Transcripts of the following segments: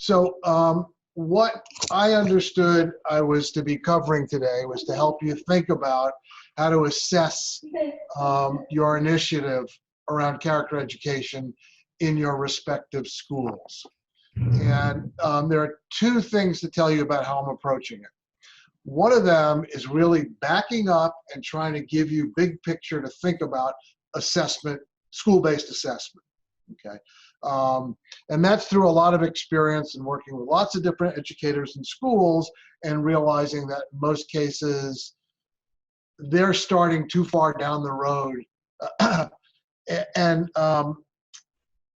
So what I understood I was to be covering today was to help you think about how to assess your initiative around character education in your respective schools. And there are two things to tell you about how I'm approaching it. One of them is really backing up and trying to give you big picture to think about assessment, school-based assessment, okay? And that's through a lot of experience and working with lots of different educators in schools and realizing that in most cases, they're starting too far down the road and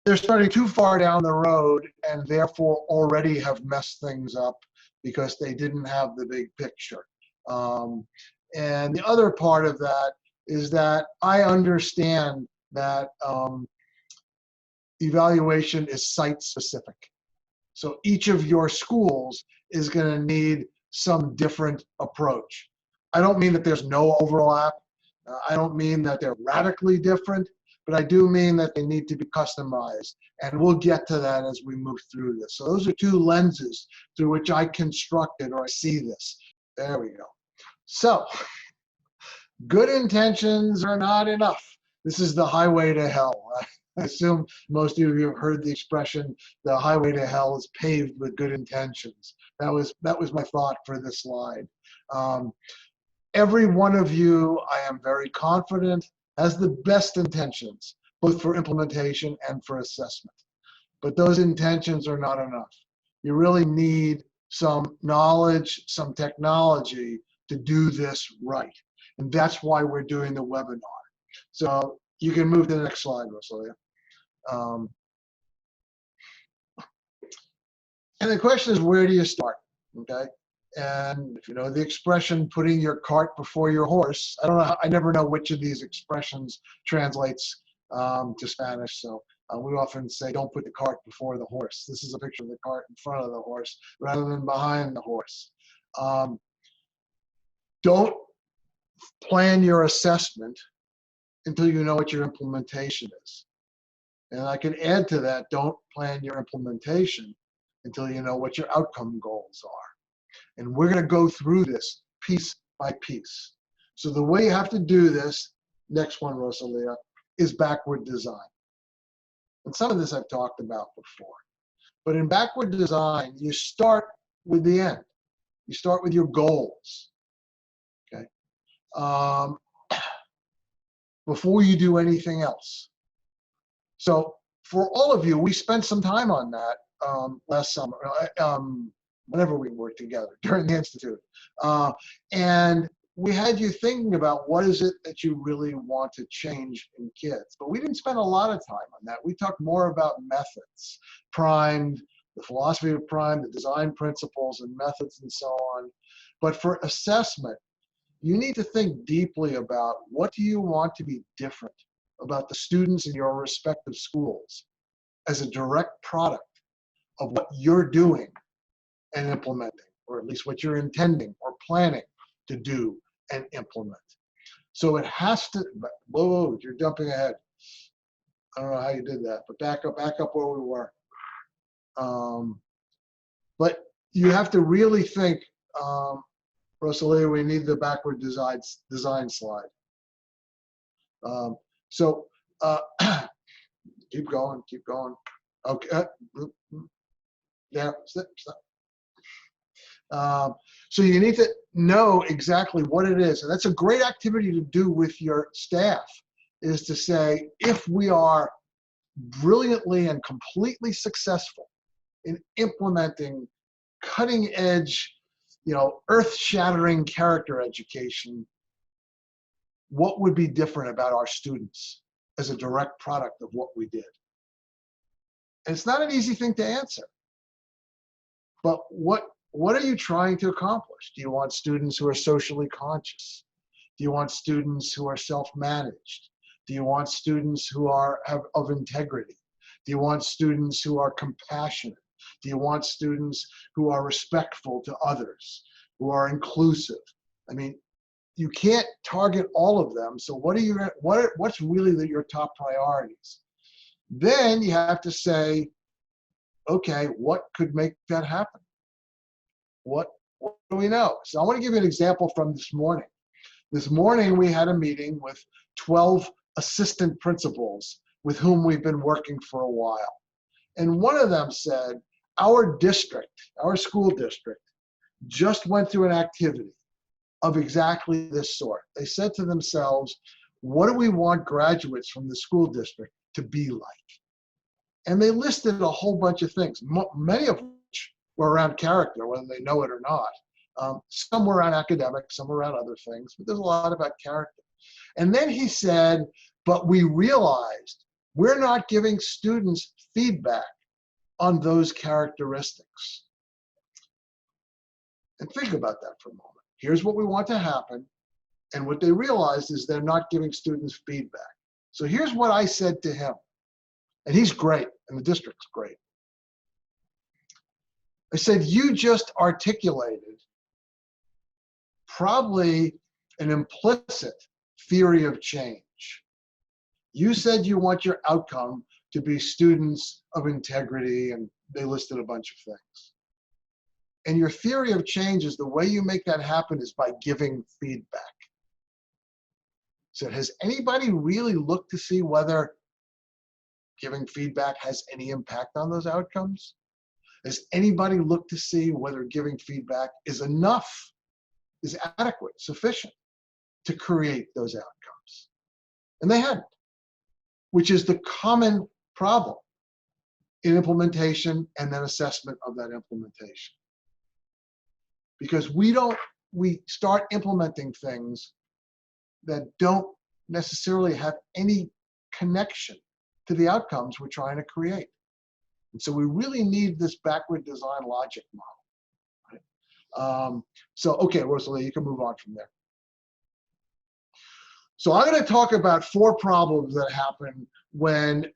they're starting too far down the road and therefore already have messed things up because they didn't have the big picture. And the other part of that is that I understand that evaluation is site specific. So each of your schools is going to need some different approach. I don't mean that there's no overlap. I don't mean that they're radically different, but I do mean that they need to be customized. And we'll get to that as we move through this. So those are two lenses through which I constructed or I see this. There we go. So good intentions are not enough. This is the highway to hell. I assume most of you have heard the expression, the highway to hell is paved with good intentions. That was my thought for this slide. Every one of you, I am very confident, has the best intentions, both for implementation and for assessment. But those intentions are not enough. You really need some knowledge, some technology to do this right. And that's why we're doing the webinar. So you can move to the next slide, Rosalia. And the question is, where do you start, okay? And if you know the expression, putting your cart before your horse, I don't know, I never know which of these expressions translates to Spanish. So we often say, don't put the cart before the horse. This is a picture of the cart in front of the horse rather than behind the horse. Don't plan your assessment until you know what your implementation is. And I can add to that, don't plan your implementation until you know what your outcome goals are. And we're going to go through this piece by piece. So the way you have to do this, next one, Rosalia, is backward design. And some of this I've talked about before. But in backward design, you start with the end. You start with your goals, okay? Before you do anything else. So for all of you, we spent some time on that last summer. Whenever we worked together during the Institute. And we had you thinking about what is it that you really want to change in kids. But we didn't spend a lot of time on that. We talked more about methods, PRIMED, the philosophy of PRIMED, the design principles and methods and so on. But for assessment, you need to think deeply about what do you want to be different about the students in your respective schools as a direct product of what you're doing and implementing, or at least what you're intending or planning to do and implement. So it has to, whoa, you're jumping ahead. I don't know how you did that, but back up where we were. But you have to really think, Rosalia, we need the backward design slide. Keep going. Okay, there, stop. So you need to know exactly what it is. And that's a great activity to do with your staff, is to say, if we are brilliantly and completely successful in implementing cutting edge, earth-shattering character education, what would be different about our students as a direct product of what we did? And it's not an easy thing to answer. But what are you trying to accomplish? Do you want students who are socially conscious? Do you want students who are self-managed? Do you want students who have of integrity? Do you want students who are compassionate? Do you want students who are respectful to others, who are inclusive? I mean, you can't target all of them. So what's really your top priorities? Then you have to say, okay, what could make that happen? What do we know? So I want to give you an example from this morning. This morning, we had a meeting with 12 assistant principals with whom we've been working for a while. And one of them said, our district, our school district, just went through an activity of exactly this sort. They said to themselves, what do we want graduates from the school district to be like? And they listed a whole bunch of things, many of which were around character, whether they know it or not. Some were around academics, some were around other things, but there's a lot about character. And then he said, but we realized we're not giving students feedback on those characteristics. And think about that for a moment. Here's what we want to happen. And what they realized is they're not giving students feedback. So here's what I said to him. And he's great, and the district's great. I said, you just articulated probably an implicit theory of change. You said you want your outcome to be students of integrity, and they listed a bunch of things. And your theory of change is the way you make that happen is by giving feedback. So has anybody really looked to see whether giving feedback has any impact on those outcomes? Has anybody looked to see whether giving feedback is enough, is adequate, sufficient to create those outcomes? And they hadn't, which is the common problem in implementation and then assessment of that implementation. Because we start implementing things that don't necessarily have any connection to the outcomes we're trying to create. And so we really need this backward design logic model. Right? So, okay, Rosalie, you can move on from there. So I'm going to talk about 4 problems that happen when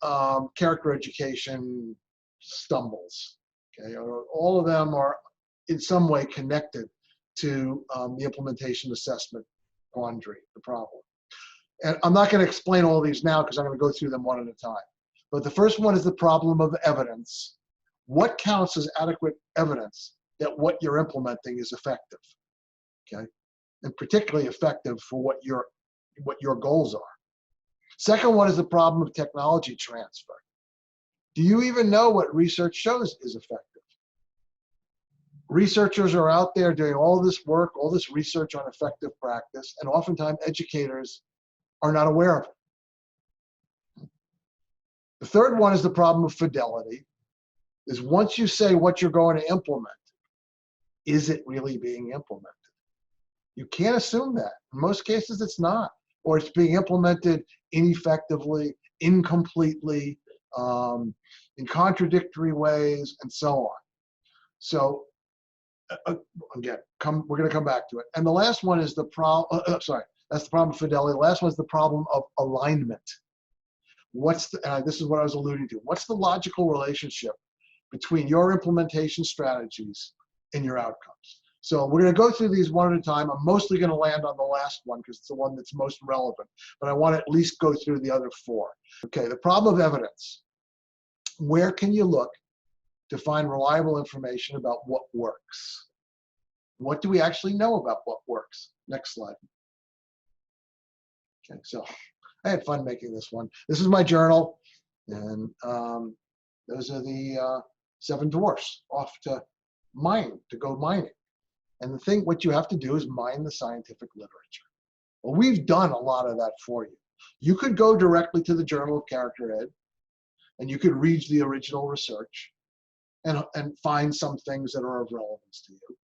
character education stumbles. Okay, all of them are in some way connected to the implementation assessment quandary, the problem. And I'm not going to explain all these now because I'm going to go through them one at a time. But the first one is the problem of evidence. What counts as adequate evidence that what you're implementing is effective? Okay, and particularly effective for what your goals are. Second one is the problem of technology transfer. Do you even know what research shows is effective? Researchers are out there doing all this work, all this research on effective practice, and oftentimes educators are not aware of it. The third one is the problem of fidelity, is once you say what you're going to implement, is it really being implemented? You can't assume that. In most cases, it's not, or it's being implemented ineffectively, incompletely, in contradictory ways, and so on. So again, we're going to come back to it. And the last one is the problem, that's the problem of fidelity. The last one is the problem of alignment. This is what I was alluding to. What's the logical relationship between your implementation strategies and your outcomes? So we're going to go through these one at a time. I'm mostly going to land on the last one because it's the one that's most relevant, but I want to at least go through the other 4. Okay, the problem of evidence. Where can you look to find reliable information about what works? What do we actually know about what works? Next slide. Okay, so I had fun making this one. This is my journal, and those are the 7 dwarfs off to go mining. And what you have to do is mine the scientific literature. Well, we've done a lot of that for you. You could go directly to the Journal of Character Ed, and you could read the original research and find some things that are of relevance to you.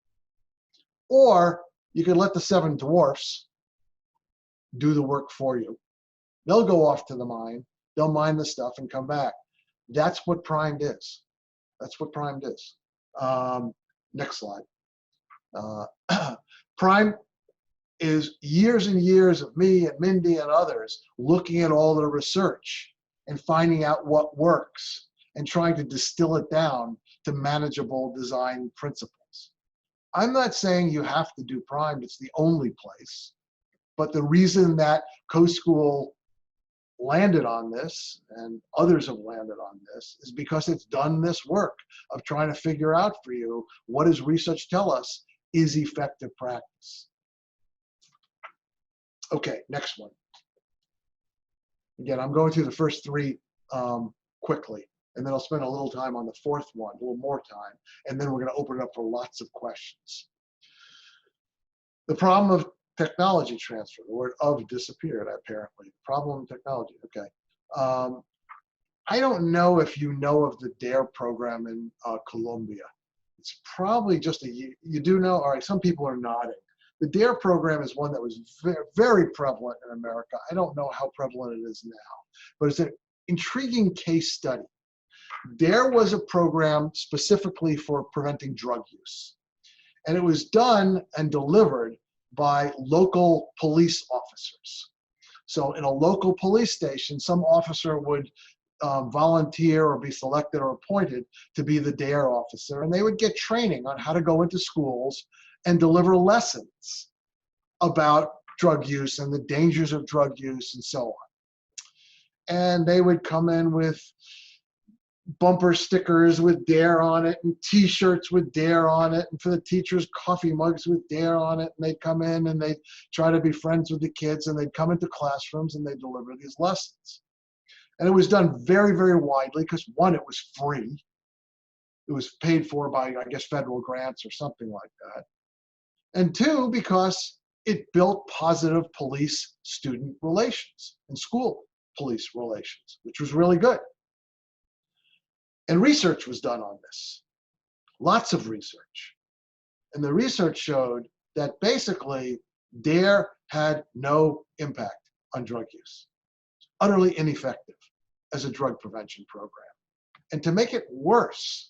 Or you could let the 7 dwarfs do the work for you. They'll go off to the mine, they'll mine the stuff and come back. That's what PRIMED is. That's what PRIMED is. Next slide. PRIMED is years and years of me and Mindy and others looking at all the research and finding out what works and trying to distill it down to manageable design principles. I'm not saying you have to do PRIMED, it's the only place. But the reason that co-school landed on this, and others have landed on this, is because it's done this work of trying to figure out for you, what does research tell us is effective practice? Okay, next one. Again, I'm going through the first three quickly, and then I'll spend a little time on the fourth one, a little more time, and then we're going to open it up for lots of questions. The problem of technology transfer, the word "of" disappeared apparently. Problem of technology, okay. I don't know if you know of the DARE program in Colombia. It's probably just you do know, all right, some people are nodding. The DARE program is one that was very, very prevalent in America. I don't know how prevalent it is now, but it's an intriguing case study. DARE was a program specifically for preventing drug use. And it was done and delivered by local police officers. So in a local police station, some officer would volunteer or be selected or appointed to be the DARE officer, and they would get training on how to go into schools and deliver lessons about drug use and the dangers of drug use and so on. And they would come in with bumper stickers with DARE on it and t-shirts with DARE on it, and for the teachers, coffee mugs with DARE on it, and they'd come in and they'd try to be friends with the kids, and they'd come into classrooms and they'd deliver these lessons. And it was done very, very widely because, one, it was free. It was paid for by, I guess, federal grants or something like that. And two, because it built positive police-student relations and school police relations, which was really good. And research was done on this, lots of research. And the research showed that basically DARE had no impact on drug use, utterly ineffective as a drug prevention program. And to make it worse,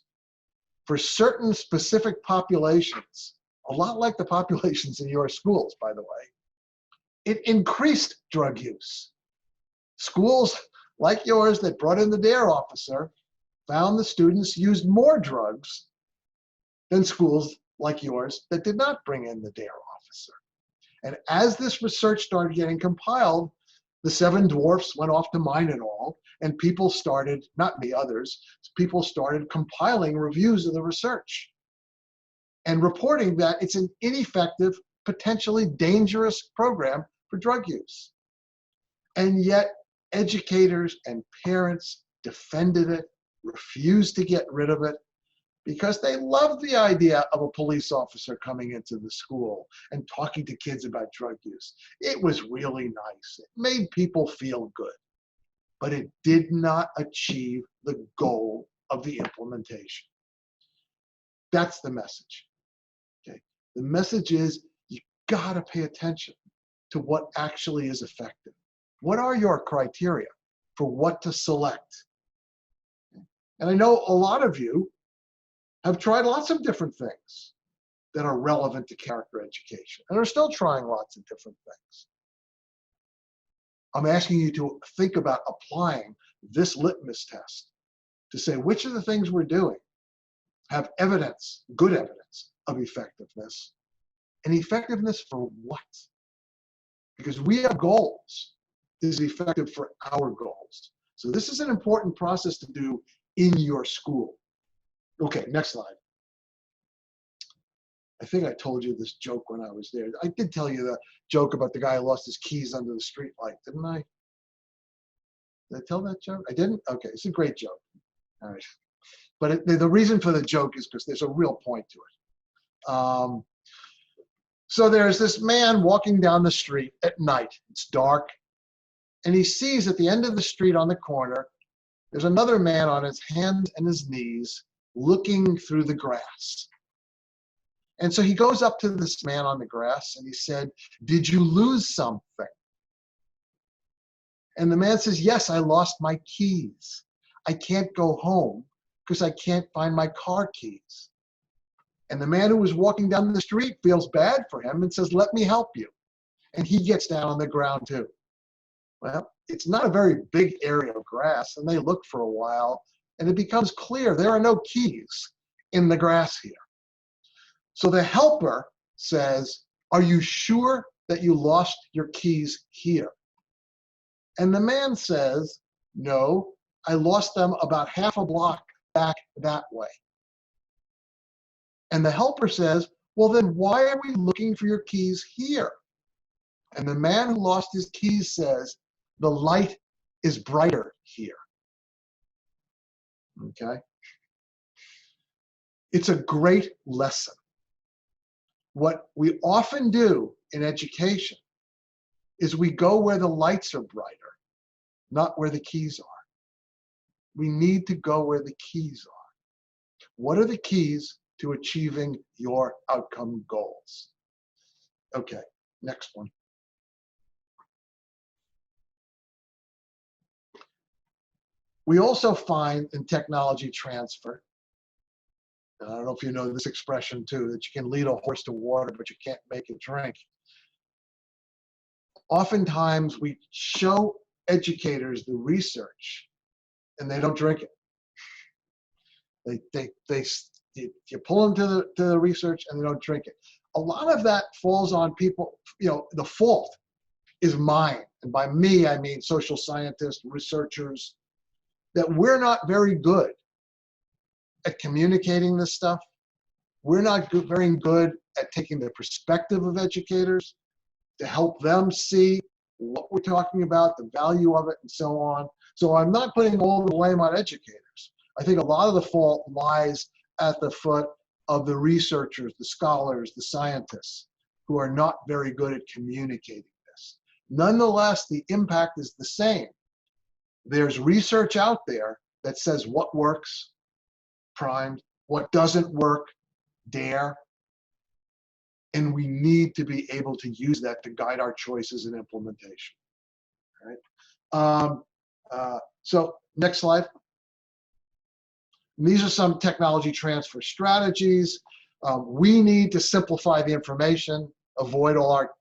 for certain specific populations, a lot like the populations in your schools, by the way, it increased drug use. Schools like yours that brought in the DARE officer found the students used more drugs than schools like yours that did not bring in the DARE officer. And as this research started getting compiled, the seven dwarfs went off to mine it all, and people started, not me, others, people started compiling reviews of the research and reporting that it's an ineffective, potentially dangerous program for drug use. And yet educators and parents defended it, refused to get rid of it, because they loved the idea of a police officer coming into the school and talking to kids about drug use. It was really nice. It made people feel good, but it did not achieve the goal of the implementation. That's the message. Okay? The message is you gotta pay attention to what actually is effective. What are your criteria for what to select? And I know a lot of you have tried lots of different things that are relevant to character education and are still trying lots of different things. I'm asking you to think about applying this litmus test to say which of the things we're doing have evidence, good evidence of effectiveness, and effectiveness for what? Because we have goals. Is effective for our goals. So this is an important process to do in your school. Okay, next slide. I think I told you this joke when I was there. I did tell you the joke about the guy who lost his keys under the street light, didn't I? Did I tell that joke? I didn't? Okay, it's a great joke. All right. But the reason for the joke is because there's a real point to it. So there's this man walking down the street at night. It's dark. And he sees at the end of the street on the corner, there's another man on his hands and his knees looking through the grass. And so he goes up to this man on the grass and he said, "Did you lose something?" And the man says, "Yes, I lost my keys. I can't go home because I can't find my car keys." And the man who was walking down the street feels bad for him and says, "Let me help you." And he gets down on the ground too. Well, it's not a very big area of grass, and they look for a while, and it becomes clear there are no keys in the grass here. So the helper says, "Are you sure that you lost your keys here?" And the man says, no, I lost them about half a block back that way. And the helper says, well, then why are we looking for your keys here? And the man who lost his keys says, the light is brighter here. Okay? It's a great lesson. What we often do in education is we go where the lights are brighter, not where the keys are. We need to go where the keys are. What are the keys to achieving your outcome goals? Okay, next one. We also find in technology transfer, and I don't know if you know this expression too, that you can lead a horse to water, but you can't make it drink. Oftentimes we show educators the research and they don't drink it. You pull them to the research and they don't drink it. A lot of that falls on people, the fault is mine. And by me, I mean social scientists, researchers, that we're not very good at communicating this stuff. We're not very good at taking the perspective of educators to help them see what we're talking about, the value of it, and so on. So I'm not putting all the blame on educators. I think a lot of the fault lies at the foot of the researchers, the scholars, the scientists, who are not very good at communicating this. Nonetheless, the impact is the same. There's research out there that says what works, primed, what doesn't work, dare, and we need to be able to use that to guide our choices and implementation. All right. So next slide. And these are some technology transfer strategies. We need to simplify the information, avoid all our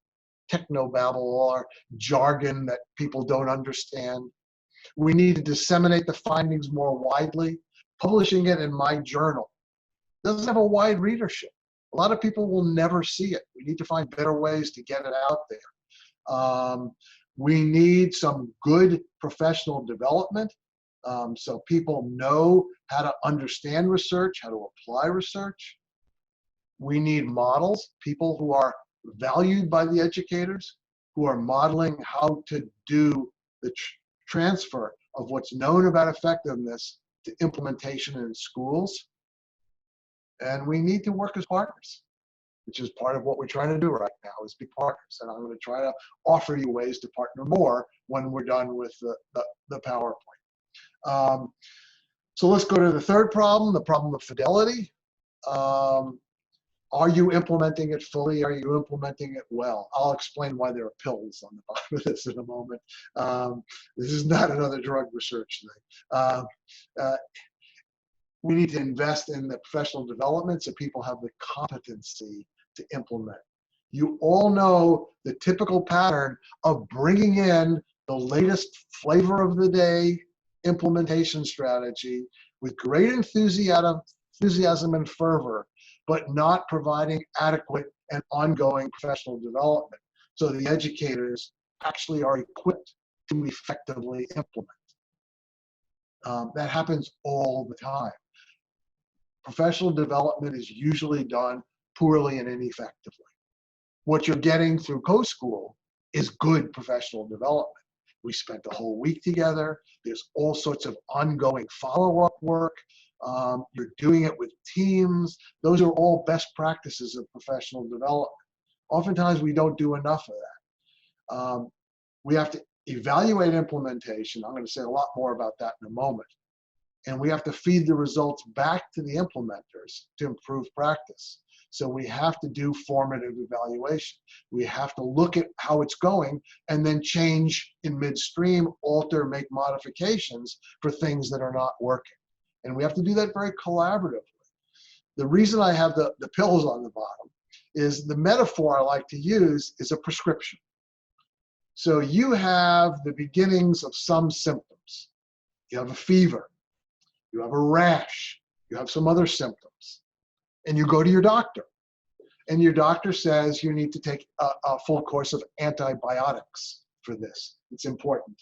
technobabble, all our jargon that people don't understand. We need to disseminate the findings more widely. Publishing it in my journal doesn't have a wide readership. A lot of people will never see it. We need to find better ways to get it out there. We need some good professional development so people know how to understand research, how to apply research. We need models, people who are valued by the educators, who are modeling how to do the transfer of what's known about effectiveness to implementation in schools. And we need to work as partners, which is part of what we're trying to do right now, is be partners. And I'm going to try to offer you ways to partner more when we're done with the PowerPoint. So let's go to the third problem, the problem of fidelity. Are you implementing it fully? Are you implementing it well? I'll explain why there are pills on the bottom of this in a moment. This is not another drug research thing. We need to invest in the professional development so people have the competency to implement. You all know the typical pattern of bringing in the latest flavor of the day implementation strategy with great enthusiasm and fervor, but not providing adequate and ongoing professional development so the educators actually are equipped to effectively implement. That happens all the time. Professional development is usually done poorly and ineffectively. What you're getting through co-school is good professional development. We spent a whole week together. There's all sorts of ongoing follow-up work. You're doing it with teams. Those are all best practices of professional development. Oftentimes, we don't do enough of that. We have to evaluate implementation. I'm going to say a lot more about that in a moment. And we have to feed the results back to the implementers to improve practice. So we have to do formative evaluation. We have to look at how it's going and then change in midstream, alter, make modifications for things that are not working. And we have to do that very collaboratively. The reason I have the pills on the bottom is the metaphor I like to use is a prescription. So you have the beginnings of some symptoms. You have a fever. You have a rash, you have some other symptoms, and you go to your doctor. And your doctor says you need to take a full course of antibiotics for this. It's important.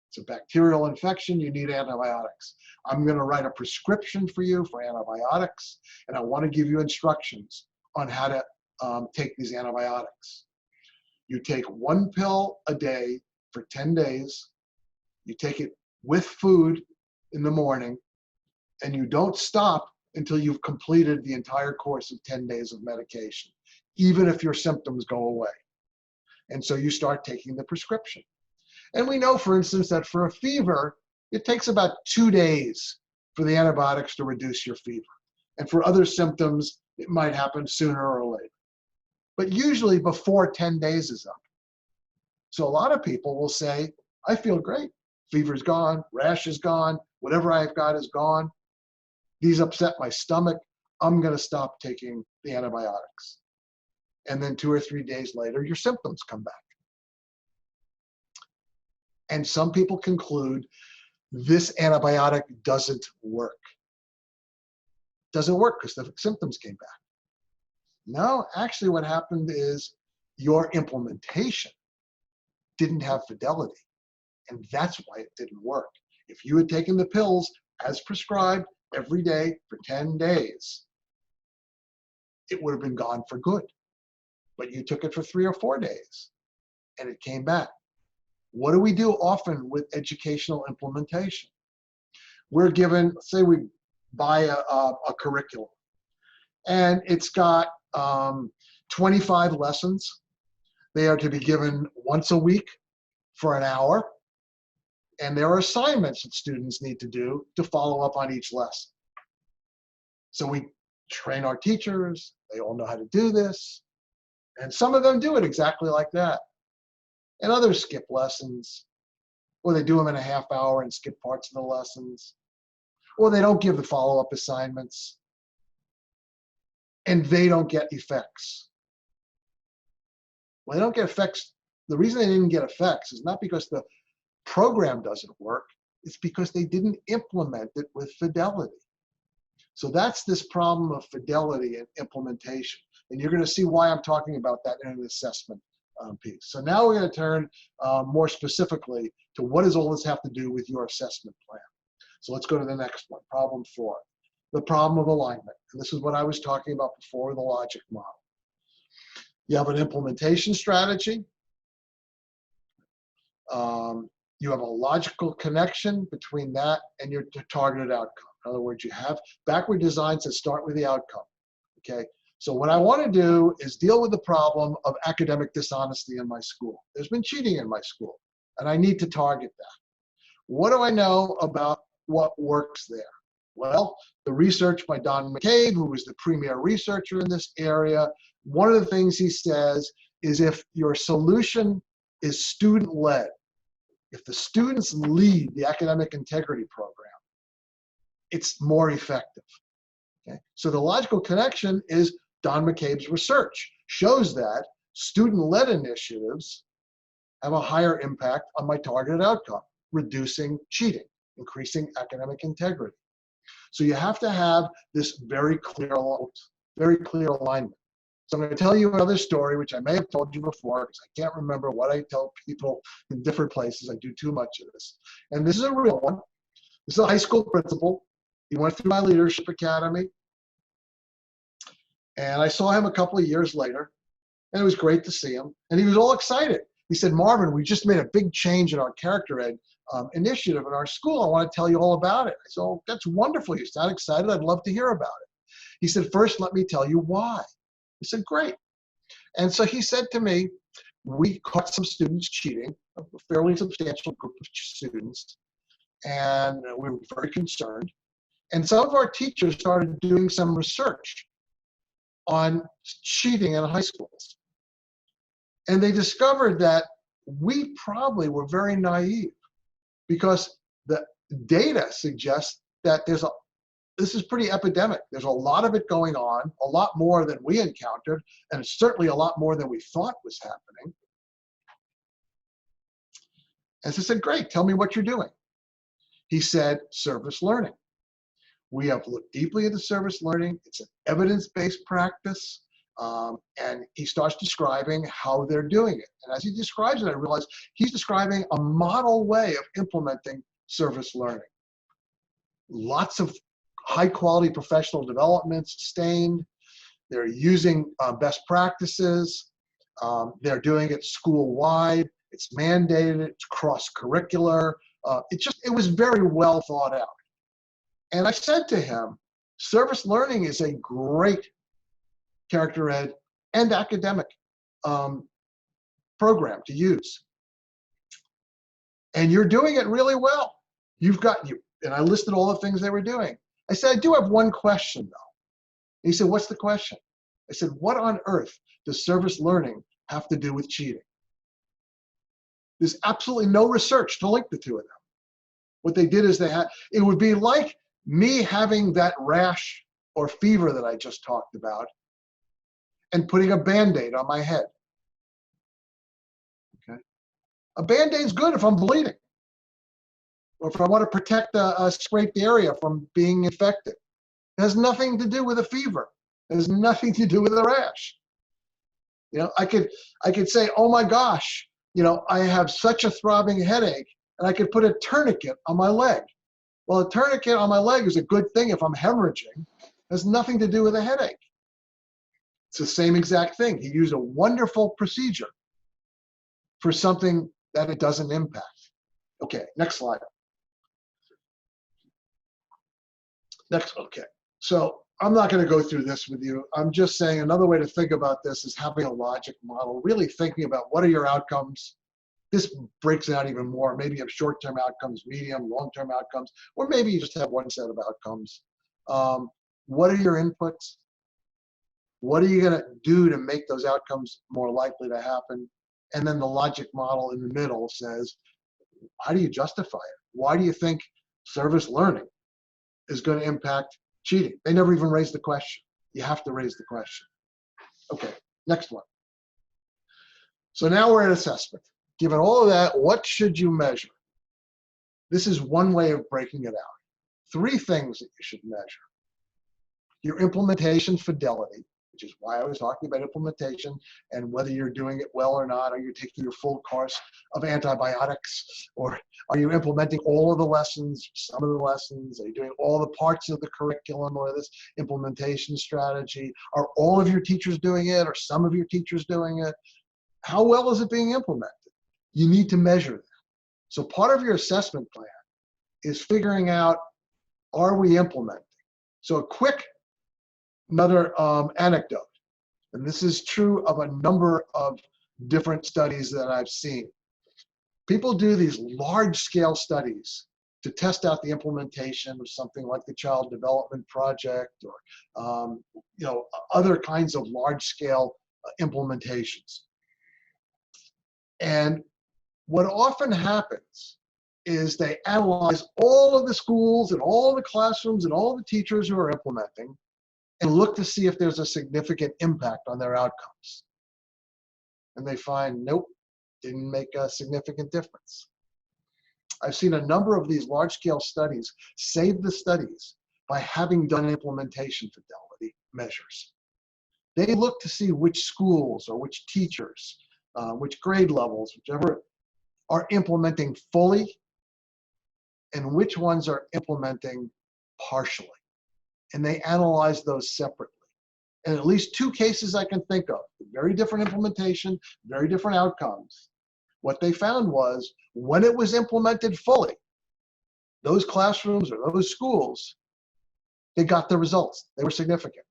It's a bacterial infection, you need antibiotics. I'm going to write a prescription for you for antibiotics, and I want to give you instructions on how to take these antibiotics. You take 1 pill a day for 10 days. You take it with food in the morning, and you don't stop until you've completed the entire course of 10 days of medication, even if your symptoms go away. And so you start taking the prescription. And we know, for instance, that for a fever, it takes about 2 days for the antibiotics to reduce your fever. And for other symptoms, it might happen sooner or later. But usually before 10 days is up. So a lot of people will say, I feel great. Fever's gone, rash is gone, whatever I've got is gone. These upset my stomach. I'm going to stop taking the antibiotics. And then 2 or 3 days later, your symptoms come back. And some people conclude this antibiotic doesn't work. Doesn't work because the symptoms came back. No, actually what happened is your implementation didn't have fidelity. And that's why it didn't work. If you had taken the pills as prescribed every day for 10 days, it would have been gone for good. But you took it for 3 or 4 days and it came back. What do we do often with educational implementation? We're given, say we buy a curriculum and it's got 25 lessons. They are to be given once a week for an hour. And there are assignments that students need to do to follow up on each lesson. So we train our teachers, they all know how to do this. And some of them do it exactly like that. And others skip lessons, or they do them in a half hour and skip parts of the lessons, or they don't give the follow-up assignments, and they don't get effects. Well, they don't get effects. The reason they didn't get effects is not because the program doesn't work, it's because they didn't implement it with fidelity. So that's this problem of fidelity and implementation. And you're going to see why I'm talking about that in an assessment piece. So now we're going to turn more specifically to what does all this have to do with your assessment plan. So let's go to the next one, problem 4, the problem of alignment. And this is what I was talking about before, the logic model. You have an implementation strategy. You have a logical connection between that and your targeted outcome. In other words, you have backward designs that start with the outcome, okay? So what I want to do is deal with the problem of academic dishonesty in my school. There's been cheating in my school, and I need to target that. What do I know about what works there? Well, the research by Don McCabe, who was the premier researcher in this area, one of the things he says is if your solution is student-led, if the students lead the academic integrity program, it's more effective. Okay? So the logical connection is Don McCabe's research shows that student-led initiatives have a higher impact on my targeted outcome, reducing cheating, increasing academic integrity. So you have to have this very clear alignment. So I'm going to tell you another story, which I may have told you before, because I can't remember what I tell people in different places. I do too much of this. And this is a real one. This is a high school principal. He went through my leadership academy. And I saw him a couple of years later. And it was great to see him. And he was all excited. He said, Marvin, we just made a big change in our character ed initiative in our school. I want to tell you all about it. I said, oh, that's wonderful. You sound excited. I'd love to hear about it. He said, first, let me tell you why. I said, great. And so he said to me, we caught some students cheating, a fairly substantial group of students, and we were very concerned. And some of our teachers started doing some research on cheating in high schools. And they discovered that we probably were very naive because the data suggests that this is pretty epidemic. There's a lot of it going on, a lot more than we encountered, and it's certainly a lot more than we thought was happening. And so I said, great, tell me what you're doing. He said, service learning. We have looked deeply into service learning. It's an evidence-based practice. And he starts describing how they're doing it. And as he describes it, I realize he's describing a model way of implementing service learning. Lots of high quality professional development sustained. They're using best practices. They're doing it school-wide. It's mandated. It's cross-curricular. It was very well thought out. And I said to him, service learning is a great character ed and academic program to use. And you're doing it really well. And I listed all the things they were doing. I said, I do have one question though. And he said, what's the question? I said, what on earth does service learning have to do with cheating? There's absolutely no research to link the two of them. What they did is it would be like me having that rash or fever that I just talked about and putting a Band-Aid on my head. Okay. A Band-Aid's good if I'm bleeding, or if I want to protect a scraped area from being infected. It has nothing to do with a fever. It has nothing to do with a rash. I could say, oh my gosh, I have such a throbbing headache, and I could put a tourniquet on my leg. Well, a tourniquet on my leg is a good thing if I'm hemorrhaging. It has nothing to do with a headache. It's the same exact thing. He used a wonderful procedure for something that it doesn't impact. Okay, next slide. Okay. So I'm not going to go through this with you. I'm just saying another way to think about this is having a logic model, really thinking about what are your outcomes. This breaks it out even more. Maybe you have short-term outcomes, medium, long-term outcomes, or maybe you just have one set of outcomes. What are your inputs? What are you going to do to make those outcomes more likely to happen? And then the logic model in the middle says, how do you justify it? Why do you think service learning is going to impact cheating? They never even raised the question. You have to raise the question. Okay, next one. So now we're at assessment. Given all of that, what should you measure? This is one way of breaking it out. 3 things that you should measure. Your implementation fidelity, which is why I was talking about implementation and whether you're doing it well or not. Are you taking your full course of antibiotics, or are you implementing all of the lessons, some of the lessons? Are you doing all the parts of the curriculum or this implementation strategy? Are all of your teachers doing it, or some of your teachers doing it? How well is it being implemented? You need to measure that. So part of your assessment plan is figuring out, are we implementing? So another anecdote, and this is true of a number of different studies that I've seen. People do these large-scale studies to test out the implementation of something like the Child Development Project, or other kinds of large-scale implementations. And what often happens is they analyze all of the schools and all the classrooms and all the teachers who are implementing and look to see if there's a significant impact on their outcomes. And they find, nope, didn't make a significant difference. I've seen a number of these large-scale studies save the studies by having done implementation fidelity measures. They look to see which schools or which teachers, which grade levels, whichever, are implementing fully and which ones are implementing partially. And they analyze those separately. And at least 2 cases I can think of, very different implementation, very different outcomes. What they found was, when it was implemented fully, those classrooms or those schools, they got the results. They were significant.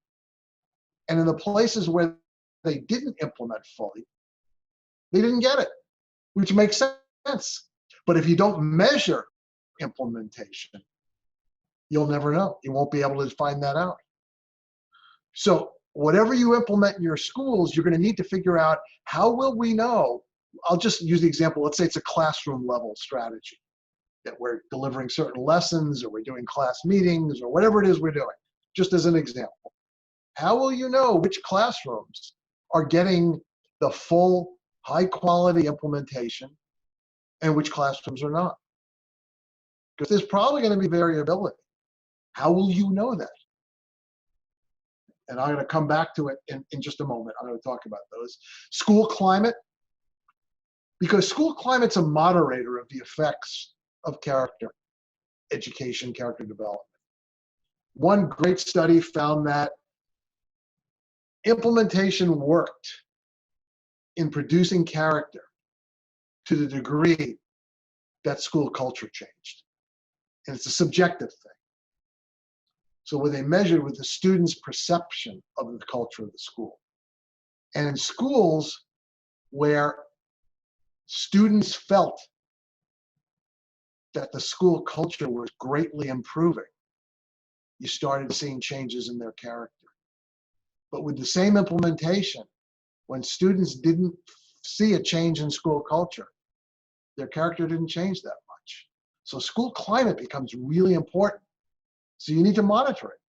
And in the places where they didn't implement fully, they didn't get it, which makes sense. But if you don't measure implementation, you'll never know. You won't be able to find that out. So whatever you implement in your schools, you're going to need to figure out, how will we know? I'll just use the example. Let's say it's a classroom level strategy, that we're delivering certain lessons, or we're doing class meetings, or whatever it is we're doing, just as an example. How will you know which classrooms are getting the full high quality implementation and which classrooms are not? Because there's probably going to be variability. How will you know that? And I'm going to come back to it in just a moment. I'm going to talk about those. School climate, because school climate's a moderator of the effects of character, education, character development. One great study found that implementation worked in producing character to the degree that school culture changed. And it's a subjective thing. So what they measured was the students' perception of the culture of the school. And in schools where students felt that the school culture was greatly improving, you started seeing changes in their character. But with the same implementation, when students didn't see a change in school culture, their character didn't change that much. So school climate becomes really important. So you need to monitor it.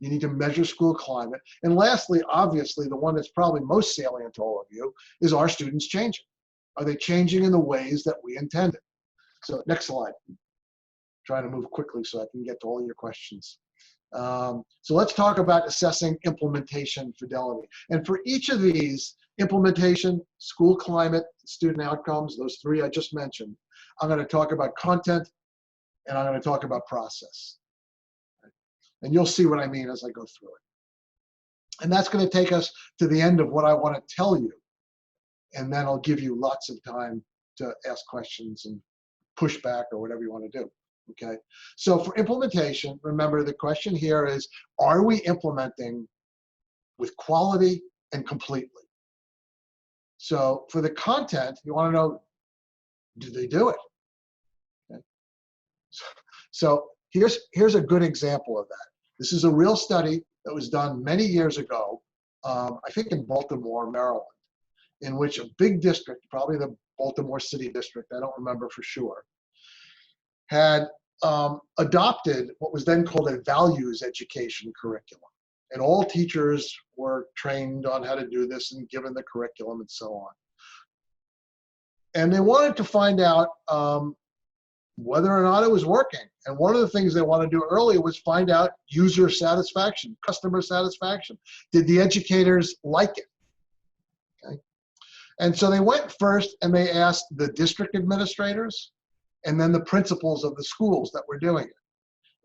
You need to measure school climate. And lastly, obviously, the one that's probably most salient to all of you is, are students changing? Are they changing in the ways that we intended? So next slide. I'm trying to move quickly so I can get to all your questions. So let's talk about assessing implementation fidelity. And for each of these, implementation, school climate, student outcomes, those three I just mentioned, I'm going to talk about content and I'm going to talk about process. And you'll see what I mean as I go through it. And that's going to take us to the end of what I want to tell you. And then I'll give you lots of time to ask questions and push back or whatever you want to do. Okay. So for implementation, remember the question here is, are we implementing with quality and completely? So for the content, you want to know, do they do it? Okay. So here's a good example of that. This is a real study that was done many years ago, I think in Baltimore, Maryland, in which a big district, probably the Baltimore City District, I don't remember for sure, had adopted what was then called a values education curriculum. And all teachers were trained on how to do this and given the curriculum and so on. And they wanted to find out whether or not it was working. And one of the things they wanted to do early was find out user satisfaction, customer satisfaction. Did the educators like it? Okay. And so they went first and they asked the district administrators and then the principals of the schools that were doing it.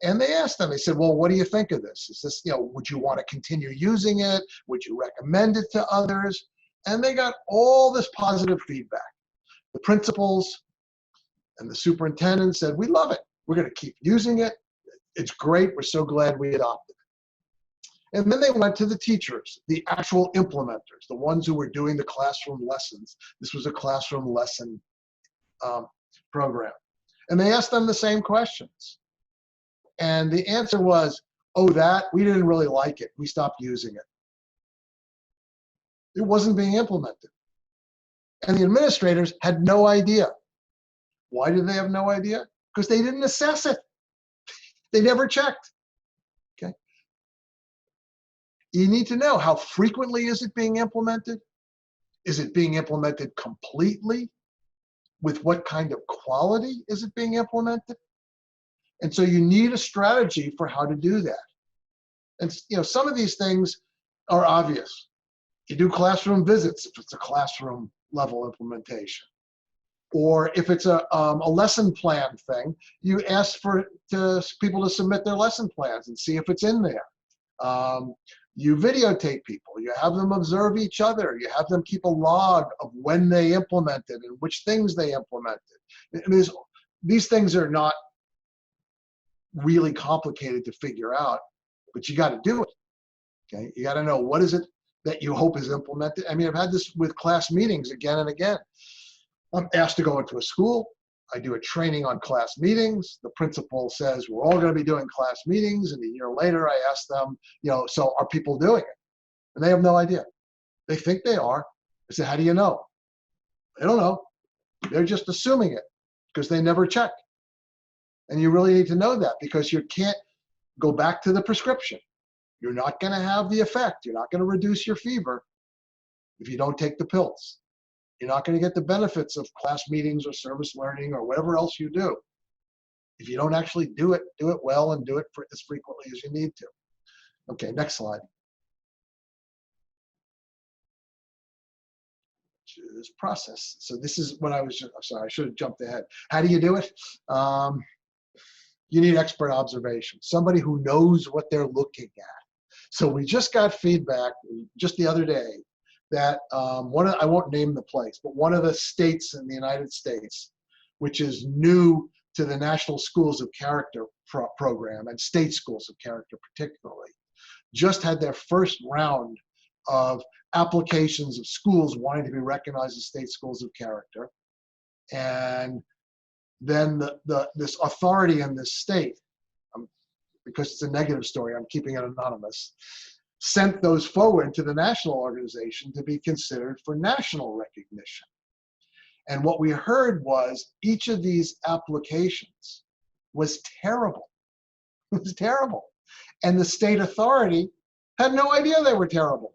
And they asked them, they said, well, what do you think of this? Is this, would you want to continue using it? Would you recommend it to others? And they got all this positive feedback. The principals and the superintendent said, we love it. We're going to keep using it. It's great. We're so glad we adopted it. And then they went to the teachers, the actual implementers, the ones who were doing the classroom lessons. This was a classroom lesson program. And they asked them the same questions. And the answer was, oh, we didn't really like it. We stopped using it. It wasn't being implemented. And the administrators had no idea. Why did they have no idea? Because they didn't assess it. They never checked. Okay. You need to know, how frequently is it being implemented? Is it being implemented completely? With what kind of quality is it being implemented? And so you need a strategy for how to do that. And some of these things are obvious. You do classroom visits if it's a classroom level implementation. Or if it's a lesson plan thing, you ask for people to submit their lesson plans and see if it's in there. You videotape people, you have them observe each other, you have them keep a log of when they implemented and which things they implemented. I mean, these things are not really complicated to figure out, but you got to do it. Okay, you got to know, what is it that you hope is implemented. I mean, I've had this with class meetings again and again. I'm asked to go into a school. I do a training on class meetings. The principal says, we're all going to be doing class meetings. And a year later, I ask them, so are people doing it? And they have no idea. They think they are. I say, how do you know? They don't know. They're just assuming it because they never check. And you really need to know that, because you can't go back to the prescription. You're not going to have the effect. You're not going to reduce your fever if you don't take the pills. You're not going to get the benefits of class meetings or service learning or whatever else you do if you don't actually do it well and do it as frequently as you need to. Okay, next slide. this process. So this is what I'm sorry, I should have jumped ahead. How do you do it? You need expert observation, somebody who knows what they're looking at. So we just got feedback just the other day that I won't name the place, but one of the states in the United States, which is new to the National Schools of Character program and state schools of character particularly, just had their first round of applications of schools wanting to be recognized as state schools of character. And then this authority in this state, because it's a negative story, I'm keeping it anonymous, sent those forward to the national organization to be considered for national recognition. And what we heard was each of these applications was terrible. It was terrible. And the state authority had no idea they were terrible.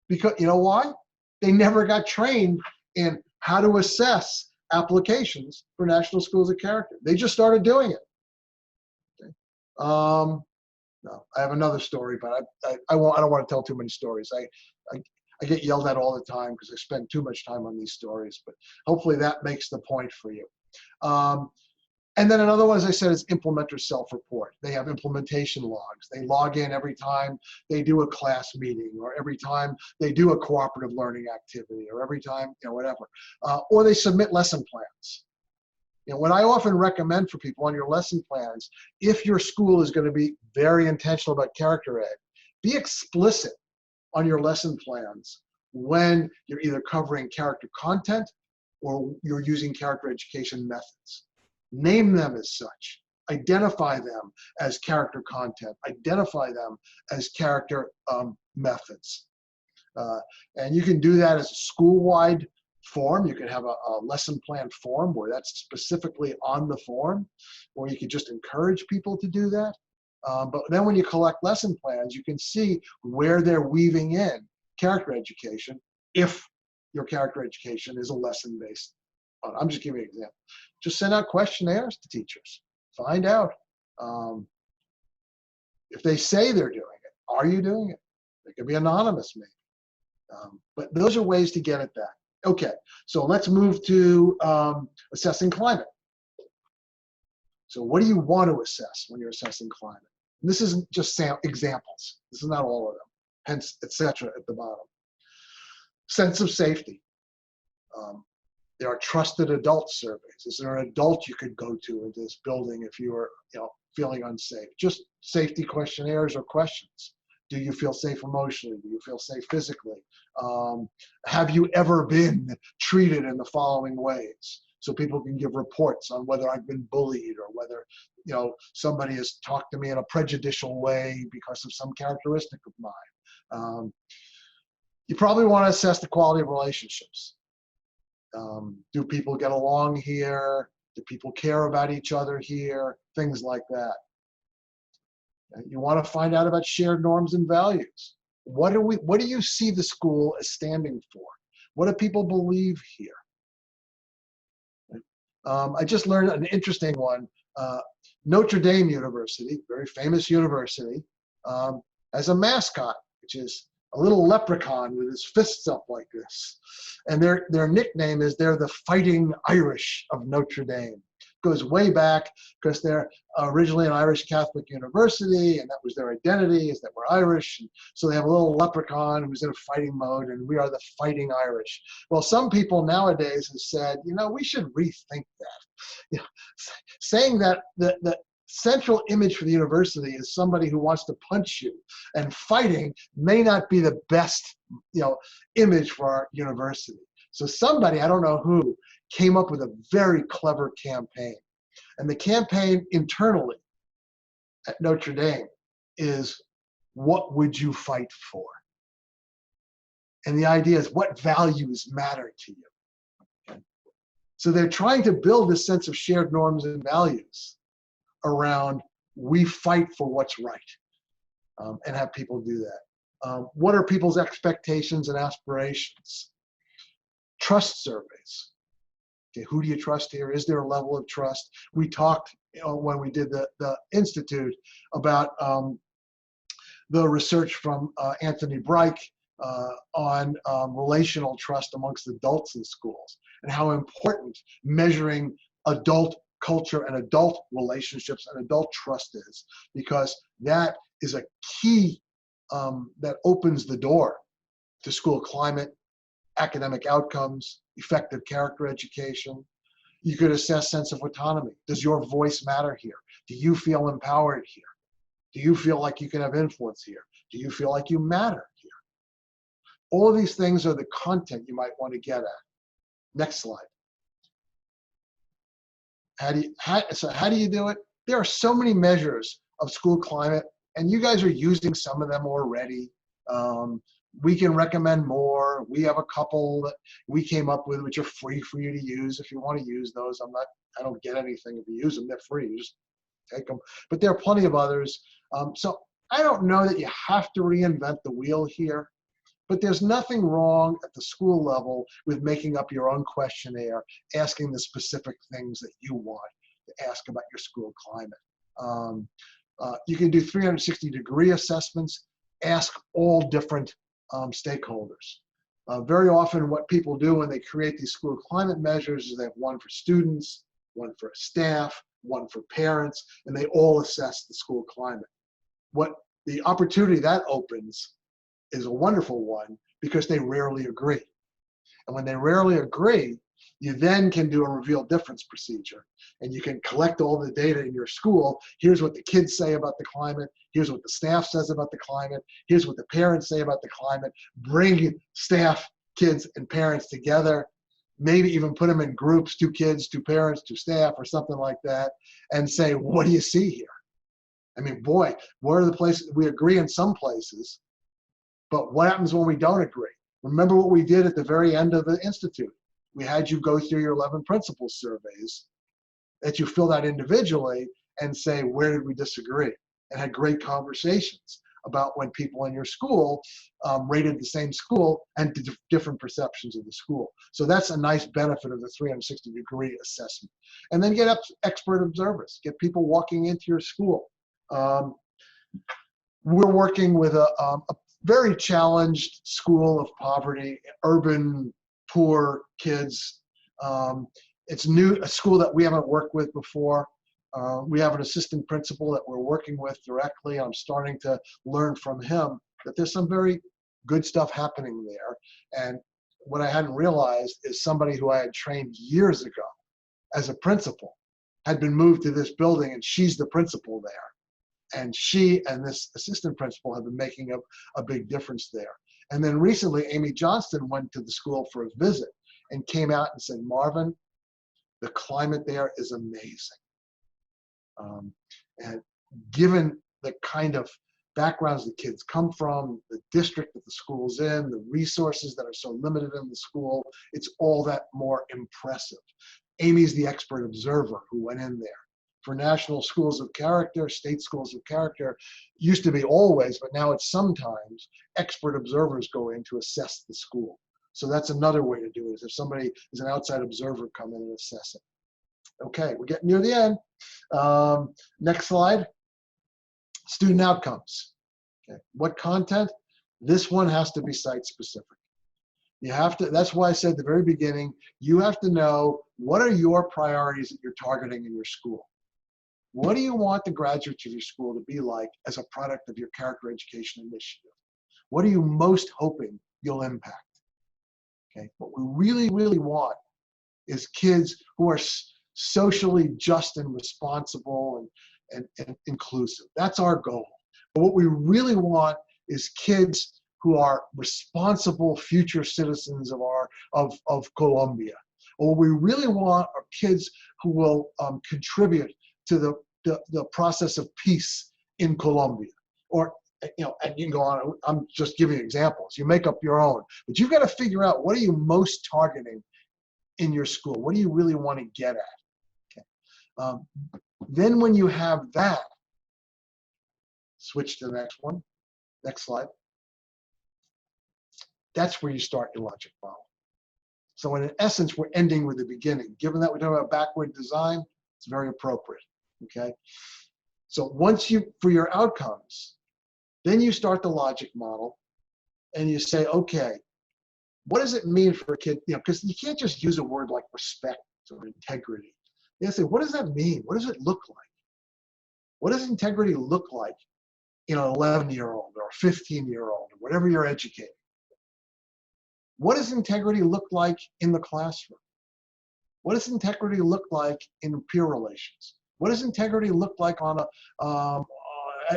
Because, you know why? They never got trained in how to assess applications for national schools of character. They just started doing it. Okay. No, I have another story, but I don't want to tell too many stories. I get yelled at all the time because I spend too much time on these stories, but hopefully that makes the point for you. And then another one, as I said, is implementer self-report. They have implementation logs. They log in every time they do a class meeting, or every time they do a cooperative learning activity, or every time, whatever. Or they submit lesson plans. What I often recommend for people on your lesson plans, if your school is going to be very intentional about character ed, be explicit on your lesson plans when you're either covering character content or you're using character education methods. Name them as such. Identify them as character content. Identify them as character methods. And you can do that as a school-wide form. You can have a lesson plan form where that's specifically on the form, or you can just encourage people to do that. But then when you collect lesson plans, you can see where they're weaving in character education if your character education is a lesson-based. I'm just giving you an example. Just send out questionnaires to teachers. Find out if they say they're doing it. Are you doing it? They could be anonymous, maybe. But those are ways to get at that. Okay, so let's move to assessing climate. So what do you want to assess when you're assessing climate? And this isn't just examples. This is not all of them. Hence, etc. at the bottom. Sense of safety. There are trusted adult surveys. Is there an adult you could go to in this building if you were, feeling unsafe? Just safety questionnaires or questions. Do you feel safe emotionally? Do you feel safe physically? Have you ever been treated in the following ways? So people can give reports on whether I've been bullied or whether, somebody has talked to me in a prejudicial way because of some characteristic of mine. You probably want to assess the quality of relationships. Do people get along here? Do people care about each other here? Things like that. You want to find out about shared norms and values. What do you see the school as standing for? What do people believe here? I just learned an interesting one. Notre Dame University, very famous university, has a mascot, which is a little leprechaun with his fists up like this. And their nickname is they're the Fighting Irish of Notre Dame. Goes way back because they're originally an Irish Catholic university, and that was their identity, is that we're Irish. And so they have a little leprechaun who's in a fighting mode, and we are the Fighting Irish. Well, some people nowadays have said, we should rethink that. Saying that the central image for the university is somebody who wants to punch you, and fighting may not be the best, image for our university. So somebody, I don't know who, came up with a very clever campaign. And the campaign internally at Notre Dame is, what would you fight for? And the idea is, what values matter to you? Okay. So they're trying to build this sense of shared norms and values around, we fight for what's right, and have people do that. What are people's expectations and aspirations? Trust surveys. Okay, who do you trust here? Is there a level of trust? We talked when we did the Institute about the research from Anthony Breich on relational trust amongst adults in schools, and how important measuring adult culture and adult relationships and adult trust is, because that is a key that opens the door to school climate, academic outcomes, effective character education. You could assess sense of autonomy. Does your voice matter here? Do you feel empowered here? Do you feel like you can have influence here? Do you feel like you matter here? All of these things are the content you might want to get at. Next slide. How do you do it? There are so many measures of school climate, and you guys are using some of them already. We can recommend more. We have a couple that we came up with, which are free for you to use if you want to use those. I don't get anything if you use them. They're free. You just take them. But there are plenty of others. So I don't know that you have to reinvent the wheel here, but there's nothing wrong at the school level with making up your own questionnaire, asking the specific things that you want to ask about your school climate. You can do 360-degree assessments, ask all different stakeholders. Very often what people do when they create these school climate measures is they have one for students, one for staff, one for parents, and they all assess the school climate. What the opportunity that opens is a wonderful one, because they rarely agree. And when they rarely agree, you then can do a reveal difference procedure, and you can collect all the data in your school. Here's what the kids say about the climate. Here's what the staff says about the climate. Here's what the parents say about the climate. Bring staff, kids, and parents together. Maybe even put them in groups, 2 kids, 2 parents, 2 staff, or something like that, and say, what do you see here? I mean, boy, where are the places we agree in some places, but what happens when we don't agree? Remember what we did at the very end of the Institute. We had you go through your 11 principles surveys that you filled out individually and say, where did we disagree? And had great conversations about when people in your school rated the same school and different perceptions of the school. So that's a nice benefit of the 360-degree assessment. And then get expert observers, get people walking into your school. We're working with a very challenged school of poverty, urban, poor kids. It's a school that we haven't worked with before. We have an assistant principal that we're working with directly. I'm starting to learn from him that there's some very good stuff happening there. And what I hadn't realized is somebody who I had trained years ago as a principal had been moved to this building, and she's the principal there. And she and this assistant principal have been making a big difference there. And then recently, Amy Johnston went to the school for a visit and came out and said, Marvin, the climate there is amazing. And given the kind of backgrounds the kids come from, the district that the school's in, the resources that are so limited in the school, it's all that more impressive. Amy's the expert observer who went in there. For national schools of character, state schools of character, used to be always, but now it's sometimes, expert observers go in to assess the school. So that's another way to do it, is if somebody is an outside observer, come in and assess it. Okay, we're getting near the end. Next slide. Student outcomes. Okay. What content? This one has to be site specific. You have to, that's why I said at the very beginning, you have to know what are your priorities that you're targeting in your school. What do you want the graduates of your school to be like as a product of your character education initiative? What are you most hoping you'll impact? Okay, what we really, really want is kids who are socially just and responsible and inclusive. That's our goal. But what we really want is kids who are responsible future citizens of Columbia. What we really want are kids who will contribute to the process of peace in Columbia. Or, you know, and you can go on, I'm just giving examples. You make up your own. But you've got to figure out, what are you most targeting in your school? What do you really want to get at? Okay. Then when you have that, switch to the next one. Next slide. That's where you start your logic model. So in essence, we're ending with the beginning. Given that we're talking about backward design, it's very appropriate. Okay. So once you, for your outcomes, then you start the logic model. and you say, okay, what does it mean for a kid? You know, because you can't just use a word like respect or integrity. You have to say, what does that mean? What does it look like? What does integrity look like in an 11-year-old or a 15-year-old or whatever you're educating? What does integrity look like in the classroom? What does integrity look like in peer relations? What does integrity look like on a